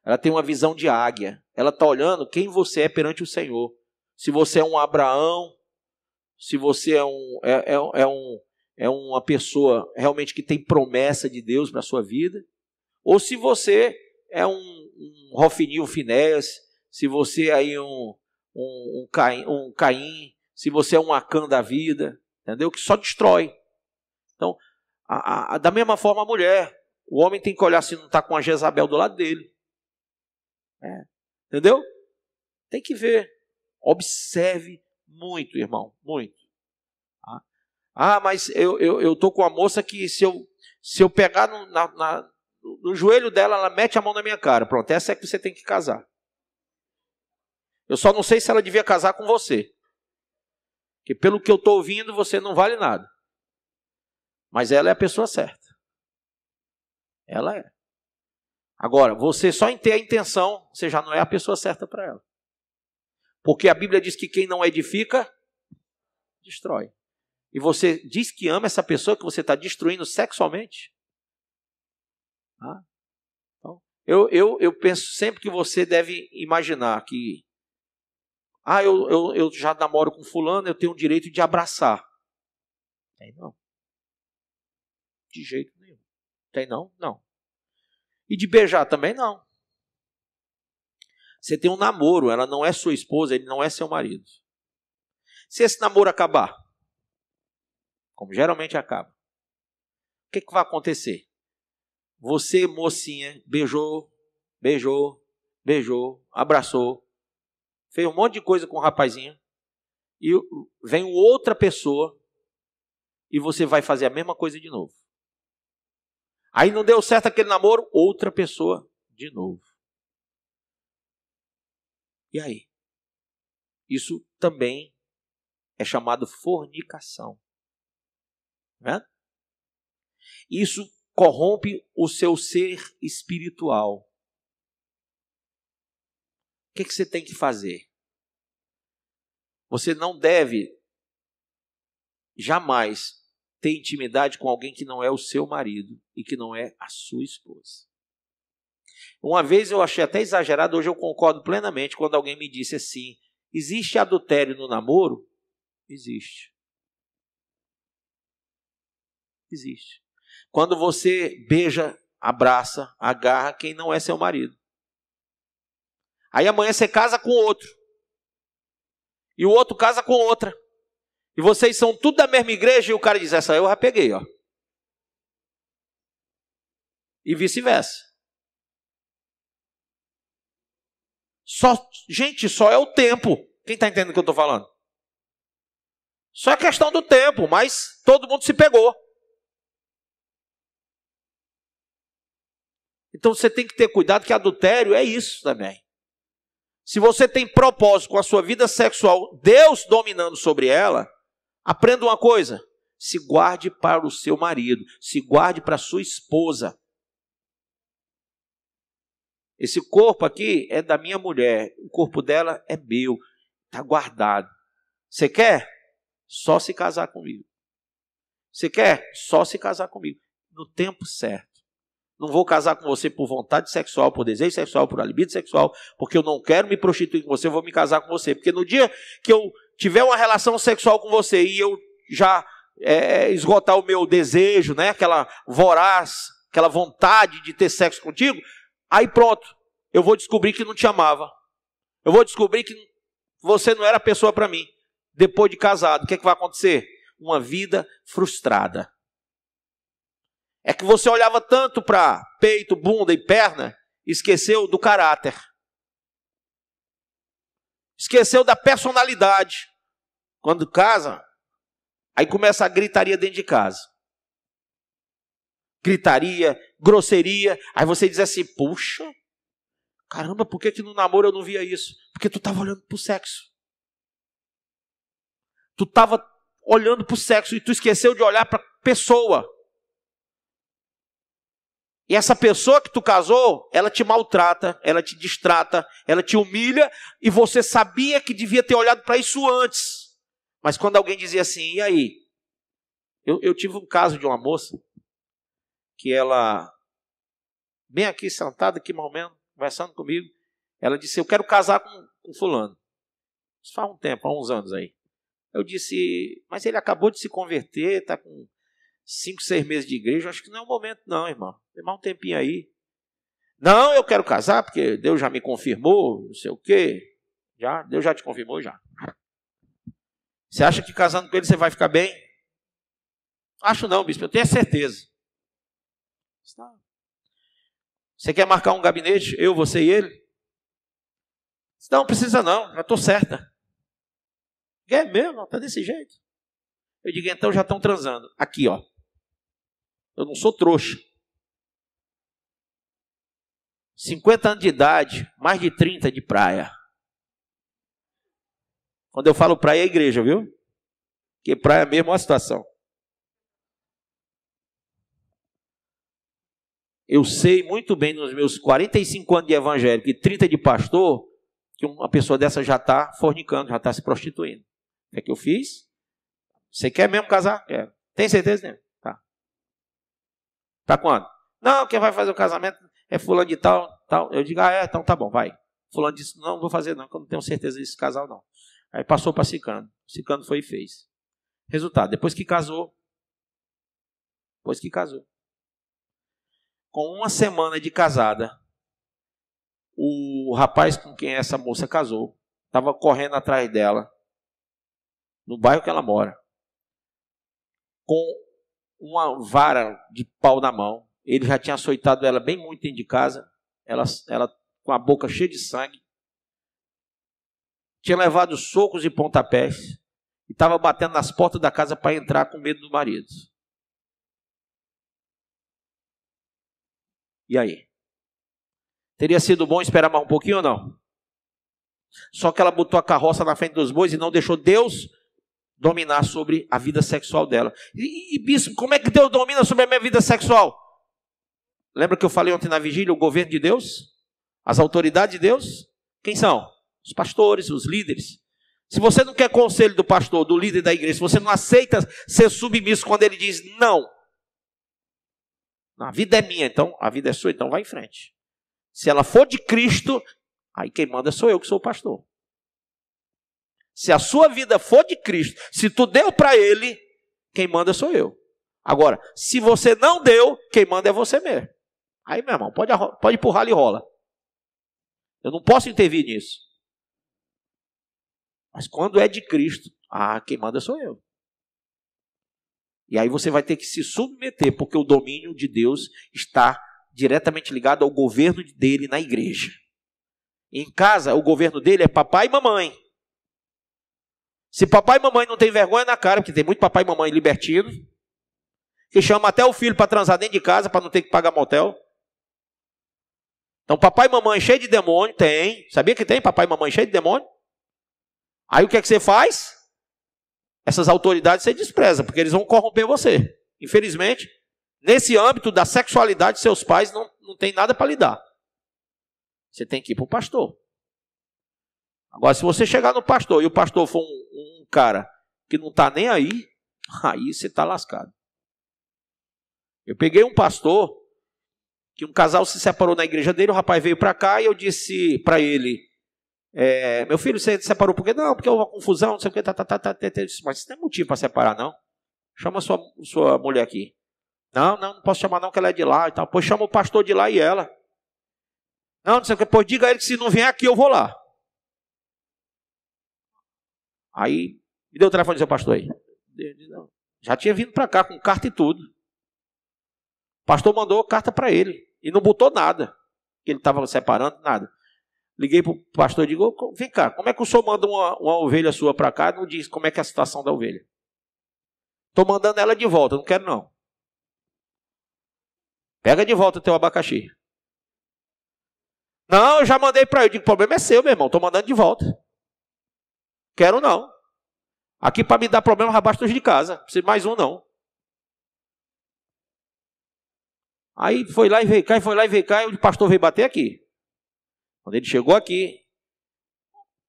Ela tem uma visão de águia. Ela está olhando quem você é perante o Senhor. Se você é um Abraão, se você é uma pessoa realmente que tem promessa de Deus para a sua vida, ou se você é um Hofni, um Finéias, se você é um Caim, se você é um Acã da vida, entendeu? Que só destrói. Então, da mesma forma a mulher, o homem tem que olhar se não está com a Jezabel do lado dele. Entendeu? Tem que ver. Observe muito, irmão, muito. Mas eu estou com uma moça que se eu pegar no joelho dela, ela mete a mão na minha cara. Pronto, essa é que você tem que casar. Eu só não sei se ela devia casar com você. Porque pelo que eu estou ouvindo, você não vale nada. Mas ela é a pessoa certa. Ela é. Agora, você só em ter a intenção, você já não é a pessoa certa para ela. Porque a Bíblia diz que quem não edifica, destrói. E você diz que ama essa pessoa que você está destruindo sexualmente? Então, eu penso sempre que você deve imaginar que eu já namoro com fulano, eu tenho o direito de abraçar. Tem não. De jeito nenhum. Tem não? Não. E de beijar também não. Você tem um namoro, ela não é sua esposa, ele não é seu marido. Se esse namoro acabar, como geralmente acaba, o que vai acontecer? Você, mocinha, beijou, abraçou, fez um monte de coisa com o rapazinho, e vem outra pessoa, e você vai fazer a mesma coisa de novo. Aí não deu certo aquele namoro, outra pessoa de novo. E aí? Isso também é chamado fornicação. Né? Isso corrompe o seu ser espiritual. O que você tem que fazer? Você não deve jamais ter intimidade com alguém que não é o seu marido e que não é a sua esposa. Uma vez eu achei até exagerado, hoje eu concordo plenamente quando alguém me disse assim: existe adultério no namoro? Existe. Existe. Quando você beija, abraça, agarra quem não é seu marido. Aí amanhã você casa com outro. E o outro casa com outra. E vocês são tudo da mesma igreja e o cara diz: essa eu já peguei, ó. E vice-versa. Gente, só é o tempo. Quem está entendendo o que eu estou falando? Só é questão do tempo, mas todo mundo se pegou. Então você tem que ter cuidado que adultério é isso também. Se você tem propósito com a sua vida sexual, Deus dominando sobre ela, aprenda uma coisa: se guarde para o seu marido, se guarde para a sua esposa. Esse corpo aqui é da minha mulher, o corpo dela é meu, está guardado. Você quer? Só se casar comigo. Você quer? Só se casar comigo. No tempo certo. Não vou casar com você por vontade sexual, por desejo sexual, por libido sexual, porque eu não quero me prostituir com você, eu vou me casar com você. Porque no dia que eu tiver uma relação sexual com você e eu já esgotar o meu desejo, né, aquela voraz, aquela vontade de ter sexo contigo, aí pronto, eu vou descobrir que não te amava. Eu vou descobrir que você não era a pessoa para mim. Depois de casado, o que é que vai acontecer? Uma vida frustrada. É que você olhava tanto para peito, bunda e perna, esqueceu do caráter. Esqueceu da personalidade. Quando casa, aí começa a gritaria dentro de casa. Gritaria, grosseria. Aí você diz assim, puxa, caramba, por que no namoro eu não via isso? Porque tu estava olhando para o sexo. Tu estava olhando para o sexo e tu esqueceu de olhar para a pessoa. E essa pessoa que tu casou, ela te maltrata, ela te distrata, ela te humilha, e você sabia que devia ter olhado para isso antes. Mas quando alguém dizia assim, e aí? Eu tive um caso de uma moça, que ela, bem aqui sentada, aqui mais ou menos, conversando comigo, ela disse, eu quero casar com fulano. Isso faz um tempo, há uns anos aí. Eu disse, mas ele acabou de se converter, está com 5, 6 meses de igreja, acho que não é o momento não, irmão. Tem mais um tempinho aí. Não, eu quero casar, porque Deus já me confirmou, não sei o quê. Já? Deus já te confirmou, já. Você acha que casando com ele você vai ficar bem? Acho não, bispo, eu tenho certeza. Você quer marcar um gabinete, eu, você e ele? Não, precisa não, já estou certa. É mesmo, está desse jeito. Eu digo, então já estão transando. Aqui, ó. Eu não sou trouxa. 50 anos de idade, mais de 30 de praia. Quando eu falo praia, é igreja, viu? Porque praia mesmo é uma situação. Eu sei muito bem nos meus 45 anos de evangélico e 30 de pastor, que uma pessoa dessa já está fornicando, já está se prostituindo. O que eu fiz? Você quer mesmo casar? Quero. Tem certeza, né? Tá. Tá quando? Não, quem vai fazer o casamento é fulano de tal, tal. Eu digo, então tá bom, vai. Fulano disse, não vou fazer não, porque eu não tenho certeza desse casal não. Aí passou para Cicano. Cicano foi e fez. Resultado, depois que casou, com uma semana de casada, o rapaz com quem essa moça casou, estava correndo atrás dela, no bairro que ela mora, com uma vara de pau na mão. Ele já tinha açoitado ela bem muito dentro de casa, ela com a boca cheia de sangue, tinha levado socos e pontapés, e estava batendo nas portas da casa para entrar com medo do marido. E aí? Teria sido bom esperar mais um pouquinho ou não? Só que ela botou a carroça na frente dos bois e não deixou Deus dominar sobre a vida sexual dela. E bispo, como é que Deus domina sobre a minha vida sexual? Lembra que eu falei ontem na vigília, o governo de Deus? As autoridades de Deus? Quem são? Os pastores, os líderes. Se você não quer conselho do pastor, do líder da igreja, se você não aceita ser submisso quando ele diz não, a vida é minha, então a vida é sua, então vai em frente. Se ela for de Cristo, aí quem manda sou eu que sou o pastor. Se a sua vida for de Cristo, se tu deu para ele, quem manda sou eu. Agora, se você não deu, quem manda é você mesmo. Aí, meu irmão, pode empurrar e rola. Eu não posso intervir nisso. Mas quando é de Cristo, quem manda sou eu. E aí você vai ter que se submeter, porque o domínio de Deus está diretamente ligado ao governo dele na igreja. Em casa, o governo dele é papai e mamãe. Se papai e mamãe não tem vergonha na cara, porque tem muito papai e mamãe libertino, que chama até o filho para transar dentro de casa, para não ter que pagar motel. Então papai e mamãe cheio de demônio, tem. Sabia que tem papai e mamãe cheio de demônio? Aí o que é que você faz? Essas autoridades você despreza, porque eles vão corromper você. Infelizmente, nesse âmbito da sexualidade, seus pais não têm nada para lidar. Você tem que ir para o pastor. Agora, se você chegar no pastor e o pastor for um cara que não está nem aí você está lascado. Eu peguei um pastor, que um casal se separou na igreja dele, o rapaz veio para cá e eu disse para ele, meu filho, você se separou por quê? Não, porque houve uma confusão, não sei o que, mas isso não é motivo para separar, não. Chama sua mulher aqui. Não posso chamar não, que ela é de lá e tal. Pois chama o pastor de lá e ela. Não sei o que, pois diga a ele que se não vier aqui eu vou lá. Aí, me deu o telefone do seu pastor aí. Já tinha vindo para cá com carta e tudo. O pastor mandou carta para ele. E não botou nada. Que ele estava separando, nada. Liguei para o pastor e digo, vem cá, como é que o senhor manda uma ovelha sua para cá e não diz como é que é a situação da ovelha? Estou mandando ela de volta, não quero não. Pega de volta o teu abacaxi. Não, eu já mandei para ele. Eu digo, o problema é seu, meu irmão. Estou mandando de volta. Quero não. Aqui para me dar problema, abaixo de casa. Não precisa de mais um, não. Aí foi lá e veio cá, e o pastor veio bater aqui. Quando ele chegou aqui,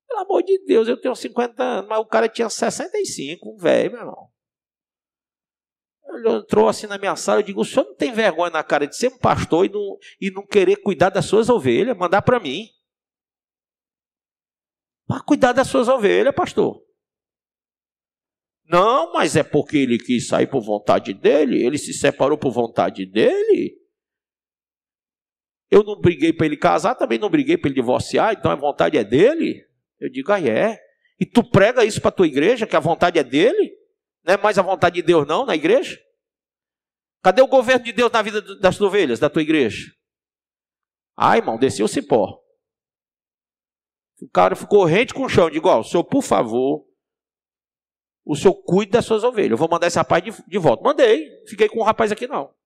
pelo amor de Deus, eu tenho 50 anos, mas o cara tinha 65, um velho, meu irmão. Ele entrou assim na minha sala, eu digo, o senhor não tem vergonha na cara de ser um pastor e não querer cuidar das suas ovelhas, mandar para mim. Para cuidar das suas ovelhas, pastor. Não, mas é porque ele quis sair por vontade dele, ele se separou por vontade dele. Eu não briguei para ele casar, também não briguei para ele divorciar, então a vontade é dele. Eu digo, é. E tu prega isso para a tua igreja, que a vontade é dele? Não é mais a vontade de Deus não, na igreja? Cadê o governo de Deus na vida das ovelhas, da tua igreja? Irmão, desceu o cipó. O cara ficou rente com o chão. Eu digo, o senhor, por favor, o senhor cuide das suas ovelhas. Eu vou mandar esse rapaz de volta. Mandei, fiquei com o rapaz aqui não.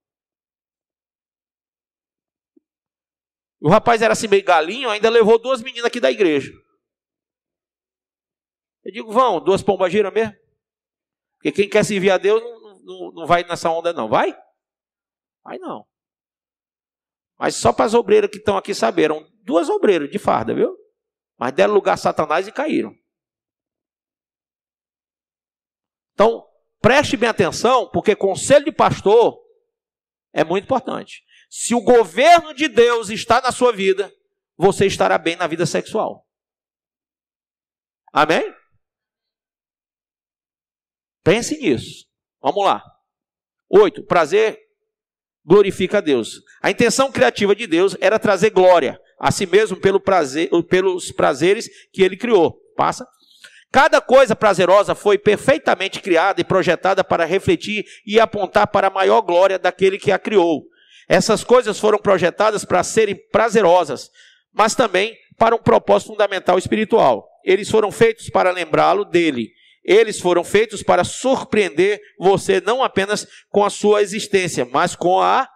O rapaz era assim meio galinho, ainda levou 2 meninas aqui da igreja. Eu digo, vão, 2 pombagiras mesmo? Porque quem quer servir a Deus não vai nessa onda não, vai? Vai não. Mas só para as obreiras que estão aqui saberam, 2 obreiras de farda, viu? Mas deram lugar a Satanás e caíram. Então, preste bem atenção, porque conselho de pastor é muito importante. Se o governo de Deus está na sua vida, você estará bem na vida sexual. Amém? Pense nisso. Vamos lá. 8. Prazer glorifica a Deus. A intenção criativa de Deus era trazer glória a si mesmo pelos prazeres que ele criou. Passa. Cada coisa prazerosa foi perfeitamente criada e projetada para refletir e apontar para a maior glória daquele que a criou. Essas coisas foram projetadas para serem prazerosas, mas também para um propósito fundamental espiritual. Eles foram feitos para lembrá-lo dele. Eles foram feitos para surpreender você não apenas com a sua existência, mas com a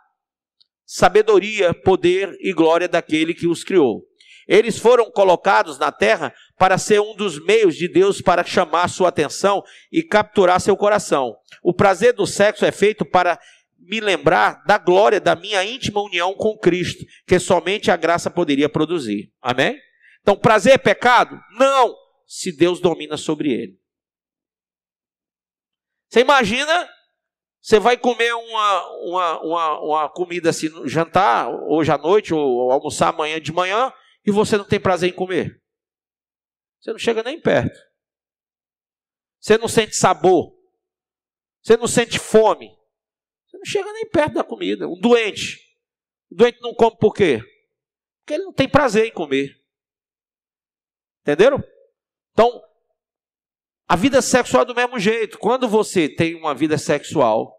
sabedoria, poder e glória daquele que os criou. Eles foram colocados na terra para ser um dos meios de Deus para chamar sua atenção e capturar seu coração. O prazer do sexo é feito para me lembrar da glória da minha íntima união com Cristo, que somente a graça poderia produzir. Amém? Então, prazer é pecado? Não, se Deus domina sobre ele. Você imagina, você vai comer uma comida assim, jantar hoje à noite, ou almoçar amanhã de manhã, e você não tem prazer em comer. Você não chega nem perto. Você não sente sabor. Você não sente fome. Você não chega nem perto da comida. Um doente. O doente não come por quê? Porque ele não tem prazer em comer. Entenderam? Então, a vida sexual é do mesmo jeito. Quando você tem uma vida sexual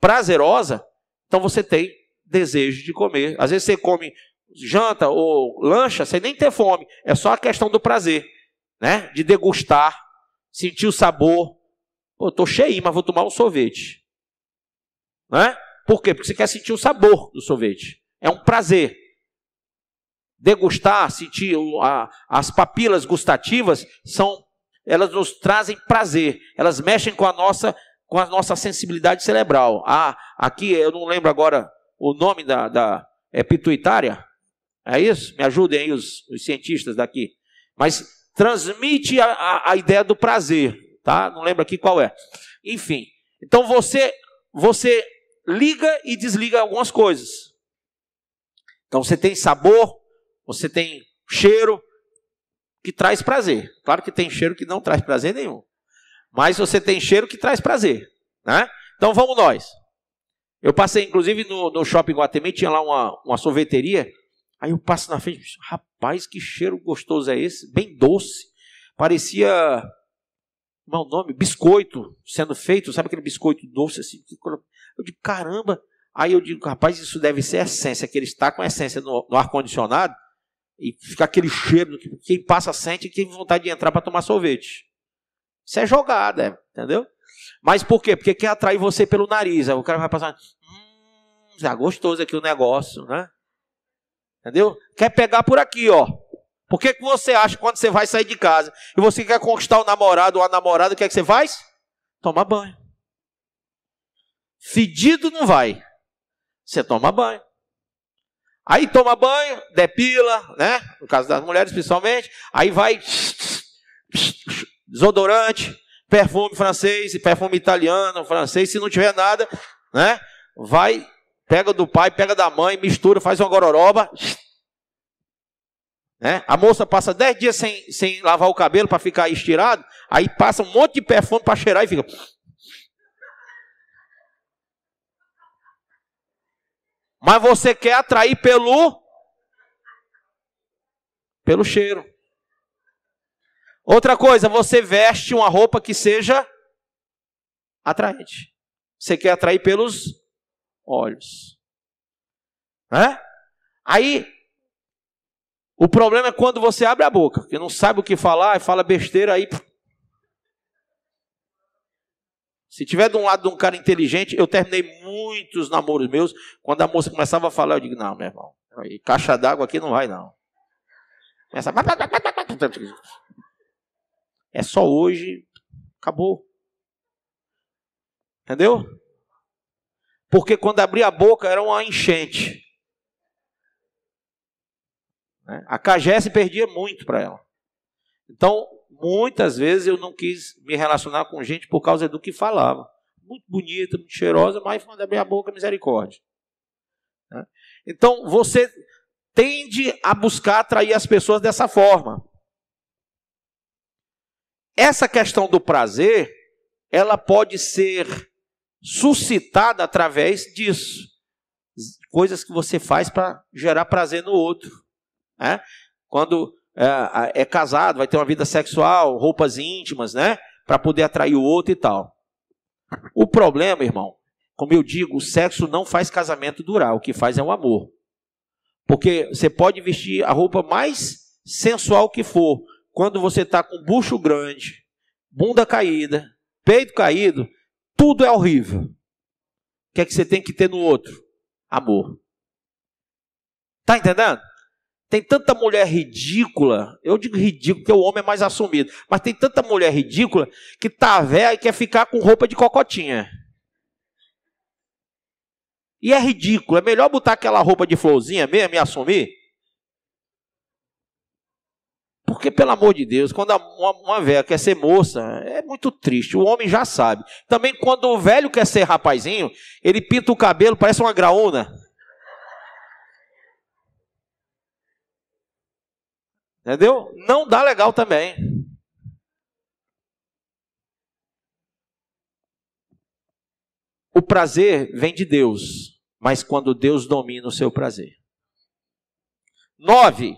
prazerosa, então você tem desejo de comer. Às vezes você come, janta ou lancha, sem nem ter fome. É só a questão do prazer, né? De degustar, sentir o sabor. Pô, estou cheio, mas vou tomar um sorvete. Né? Por quê? Porque você quer sentir o sabor do sorvete. É um prazer. Degustar, sentir as papilas gustativas elas nos trazem prazer. Elas mexem com a nossa sensibilidade cerebral. Aqui eu não lembro agora o nome é pituitária. É isso? Me ajudem aí os cientistas daqui. Mas transmite a ideia do prazer, tá? Não lembro aqui qual é. Enfim, então você liga e desliga algumas coisas. Então você tem sabor, você tem cheiro que traz prazer. Claro que tem cheiro que não traz prazer nenhum. Mas você tem cheiro que traz prazer, né? Então vamos nós. Eu passei inclusive no shopping Guatemi, tinha lá uma sorveteria. Aí eu passo na frente, rapaz, que cheiro gostoso é esse? Bem doce. Parecia, como é o nome? Biscoito sendo feito. Sabe aquele biscoito doce assim? Eu digo, caramba. Aí eu digo, rapaz, isso deve ser essência, que ele está com essência no ar-condicionado. E fica aquele cheiro, que quem passa sente e tem vontade de entrar para tomar sorvete. Isso é jogada, entendeu? Mas por quê? Porque quer atrair você pelo nariz. Aí o cara vai passar, já gostoso aqui o negócio, né? Entendeu? Quer pegar por aqui, ó. Por que você acha que quando você vai sair de casa e você quer conquistar o namorado ou a namorada, o que é que você faz? Toma banho. Fedido não vai. Você toma banho. Aí toma banho, depila, né? No caso das mulheres principalmente. Aí vai desodorante, perfume francês e perfume italiano, francês. Se não tiver nada, né? Vai, pega do pai, pega da mãe, mistura, faz uma gororoba. Né? A moça passa 10 dias sem lavar o cabelo para ficar estirado. Aí passa um monte de perfume para cheirar e fica... Mas você quer atrair pelo cheiro. Outra coisa, você veste uma roupa que seja atraente. Você quer atrair pelos olhos. Né? Aí, o problema é quando você abre a boca, porque não sabe o que falar, e fala besteira aí. Se tiver de um lado de um cara inteligente, eu terminei muitos namoros meus, quando a moça começava a falar, eu digo, não, meu irmão, caixa d'água aqui não vai, não. Começa... É só hoje, acabou. Entendeu? Porque quando abria a boca, era uma enchente. A Cagé se perdia muito para ela. Então, muitas vezes eu não quis me relacionar com gente por causa do que falava. Muito bonita, muito cheirosa, mas quando abrir a boca, misericórdia. Então, você tende a buscar atrair as pessoas dessa forma. Essa questão do prazer, ela pode ser suscitada através disso. Coisas que você faz para gerar prazer no outro. Quando é casado, vai ter uma vida sexual, roupas íntimas, né? Para poder atrair o outro e tal. O problema, irmão, como eu digo, o sexo não faz casamento durar, o que faz é o amor. Porque você pode vestir a roupa mais sensual que for, quando você está com bucho grande, bunda caída, peito caído, tudo é horrível. O que é que você tem que ter no outro? Amor. Tá entendendo? Tem tanta mulher ridícula, eu digo ridículo porque o homem é mais assumido, mas tem tanta mulher ridícula que tá velha e quer ficar com roupa de cocotinha. E é ridículo, é melhor botar aquela roupa de florzinha mesmo e assumir. Porque, pelo amor de Deus, quando uma velha quer ser moça, é muito triste, o homem já sabe. Também quando o velho quer ser rapazinho, ele pinta o cabelo, parece uma graúna. Entendeu? Não dá legal também. O prazer vem de Deus, mas quando Deus domina o seu prazer. 9.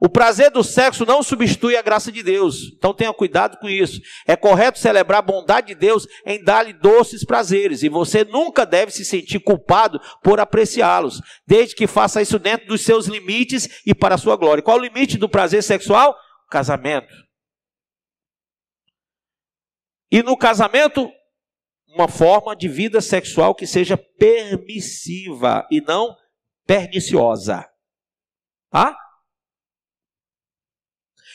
O prazer do sexo não substitui a graça de Deus. Então tenha cuidado com isso. É correto celebrar a bondade de Deus em dar-lhe doces prazeres. E você nunca deve se sentir culpado por apreciá-los, desde que faça isso dentro dos seus limites e para a sua glória. Qual é o limite do prazer sexual? Casamento. E no casamento, uma forma de vida sexual que seja permissiva e não perniciosa. Tá?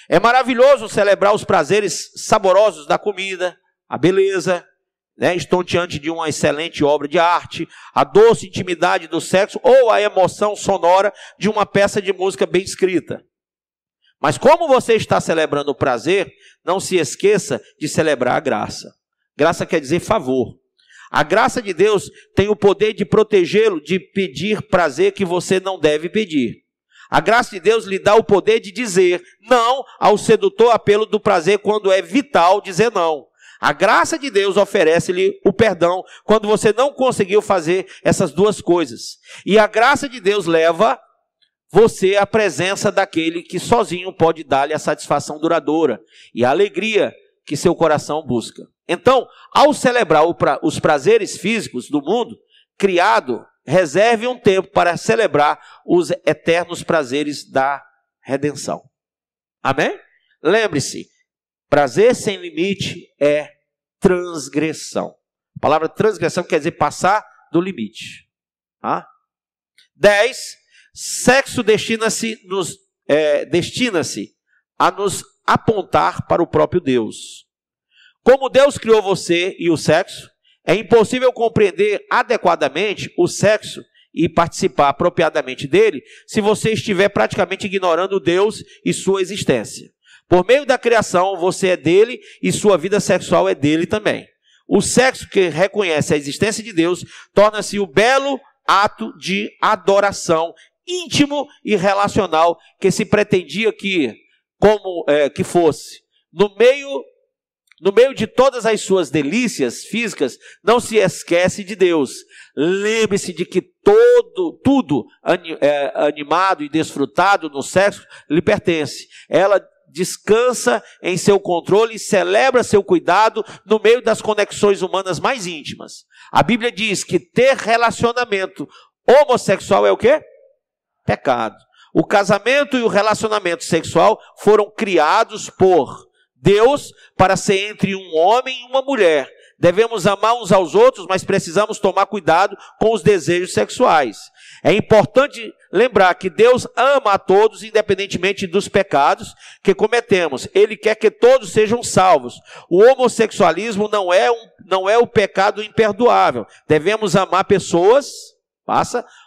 É maravilhoso celebrar os prazeres saborosos da comida, a beleza, né, estonteante de uma excelente obra de arte, a doce intimidade do sexo ou a emoção sonora de uma peça de música bem escrita. Mas como você está celebrando o prazer, não se esqueça de celebrar a graça. Graça quer dizer favor. A graça de Deus tem o poder de protegê-lo de pedir prazer que você não deve pedir. A graça de Deus lhe dá o poder de dizer não ao sedutor apelo do prazer quando é vital dizer não. A graça de Deus oferece-lhe o perdão quando você não conseguiu fazer essas duas coisas. E a graça de Deus leva você à presença daquele que sozinho pode dar-lhe a satisfação duradoura e a alegria que seu coração busca. Então, ao celebrar os prazeres físicos do mundo criado, reserve um tempo para celebrar os eternos prazeres da redenção. Amém? Lembre-se, prazer sem limite é transgressão. A palavra transgressão quer dizer passar do limite. 10. Sexo destina-se a nos apontar para o próprio Deus. Como Deus criou você e o sexo, é impossível compreender adequadamente o sexo e participar apropriadamente dele se você estiver praticamente ignorando Deus e sua existência. Por meio da criação, você é dele e sua vida sexual é dele também. O sexo que reconhece a existência de Deus torna-se o belo ato de adoração íntimo e relacional que se pretendia que fosse. No meio de todas as suas delícias físicas, não se esquece de Deus. Lembre-se de que tudo animado e desfrutado no sexo lhe pertence. Ela descansa em seu controle e celebra seu cuidado no meio das conexões humanas mais íntimas. A Bíblia diz que ter relacionamento homossexual é o quê? Pecado. O casamento e o relacionamento sexual foram criados por Deus para ser entre um homem e uma mulher. Devemos amar uns aos outros, mas precisamos tomar cuidado com os desejos sexuais. É importante lembrar que Deus ama a todos, independentemente dos pecados que cometemos. Ele quer que todos sejam salvos. O homossexualismo não é o pecado imperdoável. Devemos amar pessoas,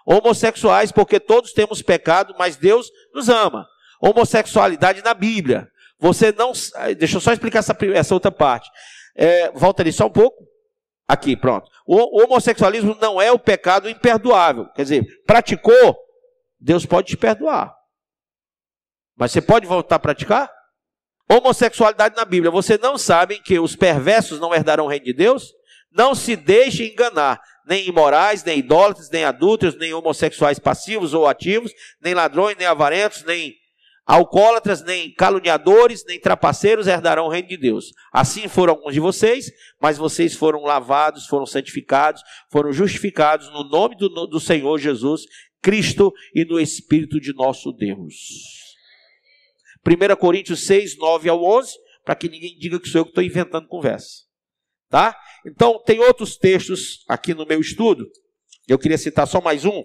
homossexuais, porque todos temos pecado, mas Deus nos ama. Homossexualidade na Bíblia. Deixa eu só explicar essa outra parte. Volta ali só um pouco. Aqui, pronto. O homossexualismo não é o pecado imperdoável. Quer dizer, praticou, Deus pode te perdoar. Mas você pode voltar a praticar? Homossexualidade na Bíblia. Você não sabe que os perversos não herdarão o reino de Deus? Não se deixe enganar. Nem imorais, nem idólatras, nem adúlteros, nem homossexuais passivos ou ativos, nem ladrões, nem avarentos, nem alcoólatras, nem caluniadores, nem trapaceiros herdarão o reino de Deus. Assim foram alguns de vocês, mas vocês foram lavados, foram santificados, foram justificados no nome do Senhor Jesus Cristo e no Espírito de nosso Deus. 1 Coríntios 6, 9 ao 11, para que ninguém diga que sou eu que estou inventando conversa. Tá? Então, tem outros textos aqui no meu estudo. Eu queria citar só mais um,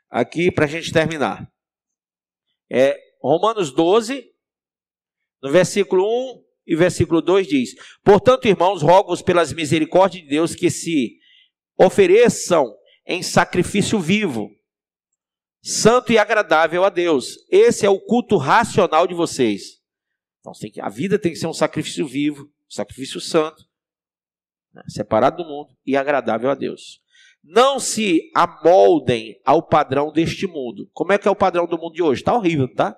aqui para a gente terminar. Romanos 12, no versículo 1 e versículo 2 diz: Portanto, irmãos, rogo-vos pelas misericórdias de Deus que se ofereçam em sacrifício vivo, santo e agradável a Deus. Esse é o culto racional de vocês. Então, a vida tem que ser um sacrifício vivo, sacrifício santo, separado do mundo e agradável a Deus. Não se amoldem ao padrão deste mundo. Como é que é o padrão do mundo de hoje? Está horrível, tá?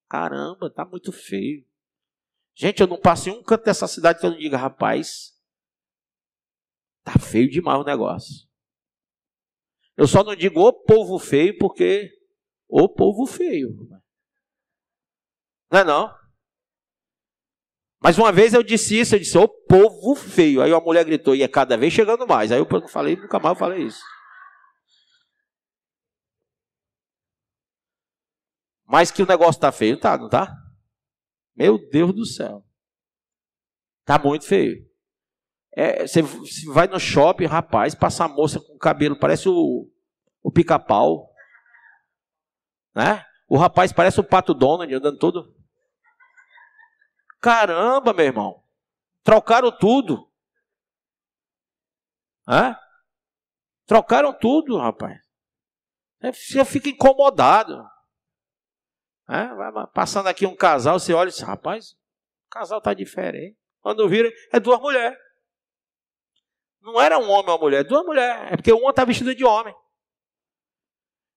Caramba, está muito feio. Gente, eu não passo em um canto dessa cidade que eu não diga, rapaz, está feio demais o negócio. Eu só não digo o povo feio, porque o povo feio. Não é não? Mas uma vez eu disse isso, ô povo feio. Aí a mulher gritou, e é cada vez chegando mais. Aí eu não falei, nunca mais eu falei isso. Mas que o negócio está feio, tá, não tá? Meu Deus do céu. Tá muito feio. Você vai no shopping, rapaz, passa a moça com cabelo, parece o pica-pau. Né? O rapaz parece o Pato Donald, andando todo... Caramba, meu irmão. Trocaram tudo. Trocaram tudo, rapaz. Você fica incomodado. Vai passando aqui um casal, você olha e diz, rapaz, o casal está diferente. Quando vira, é duas mulheres. Não era um homem ou uma mulher, duas mulheres. É porque uma está vestida de homem.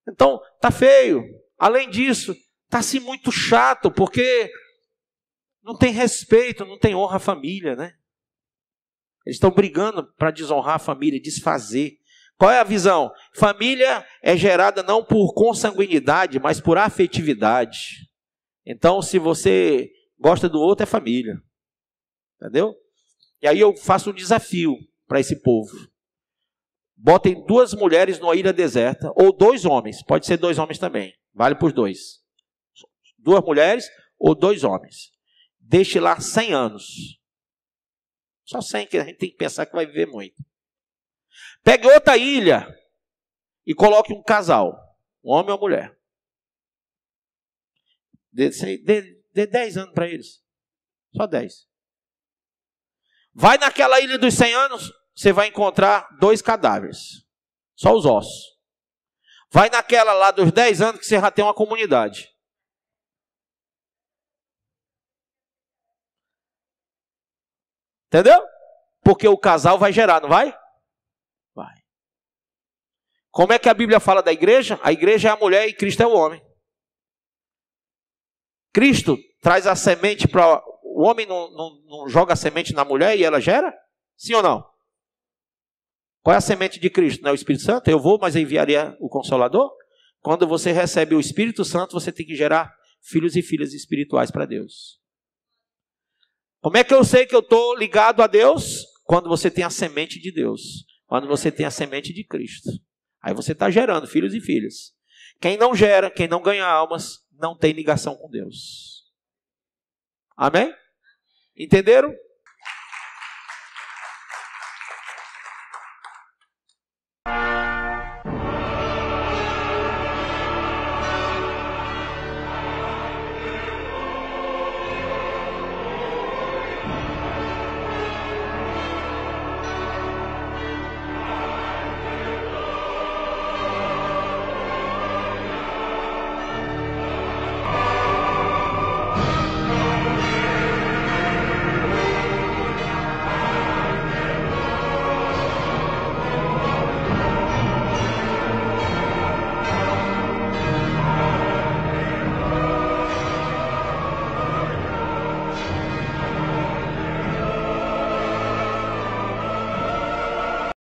Então, tá feio. Além disso, tá assim muito chato, porque não tem respeito, não tem honra à família, né? Eles estão brigando para desonrar a família, desfazer. Qual é a visão? Família é gerada não por consanguinidade, mas por afetividade. Então, se você gosta do outro, é família. Entendeu? E aí eu faço um desafio para esse povo. Botem duas mulheres numa ilha deserta, ou dois homens, pode ser dois homens também, vale para os dois. Duas mulheres ou dois homens. Deixe lá 100 anos. Só 100, que a gente tem que pensar que vai viver muito. Pegue outra ilha e coloque um casal, um homem ou uma mulher. Dê 10 anos para eles. Só 10. Vai naquela ilha dos 100 anos, você vai encontrar 2 cadáveres. Só os ossos. Vai naquela lá dos 10 anos que você já tem uma comunidade. Entendeu? Porque o casal vai gerar, não vai? Vai. Como é que a Bíblia fala da igreja? A igreja é a mulher e Cristo é o homem. Cristo traz a semente para... O homem não joga a semente na mulher e ela gera? Sim ou não? Qual é a semente de Cristo? Não é o Espírito Santo? Eu vou, mas eu enviaria o Consolador? Quando você recebe o Espírito Santo, você tem que gerar filhos e filhas espirituais para Deus. Como é que eu sei que eu estou ligado a Deus? Quando você tem a semente de Deus. Quando você tem a semente de Cristo. Aí você está gerando filhos e filhas. Quem não gera, quem não ganha almas, não tem ligação com Deus. Amém? Entenderam?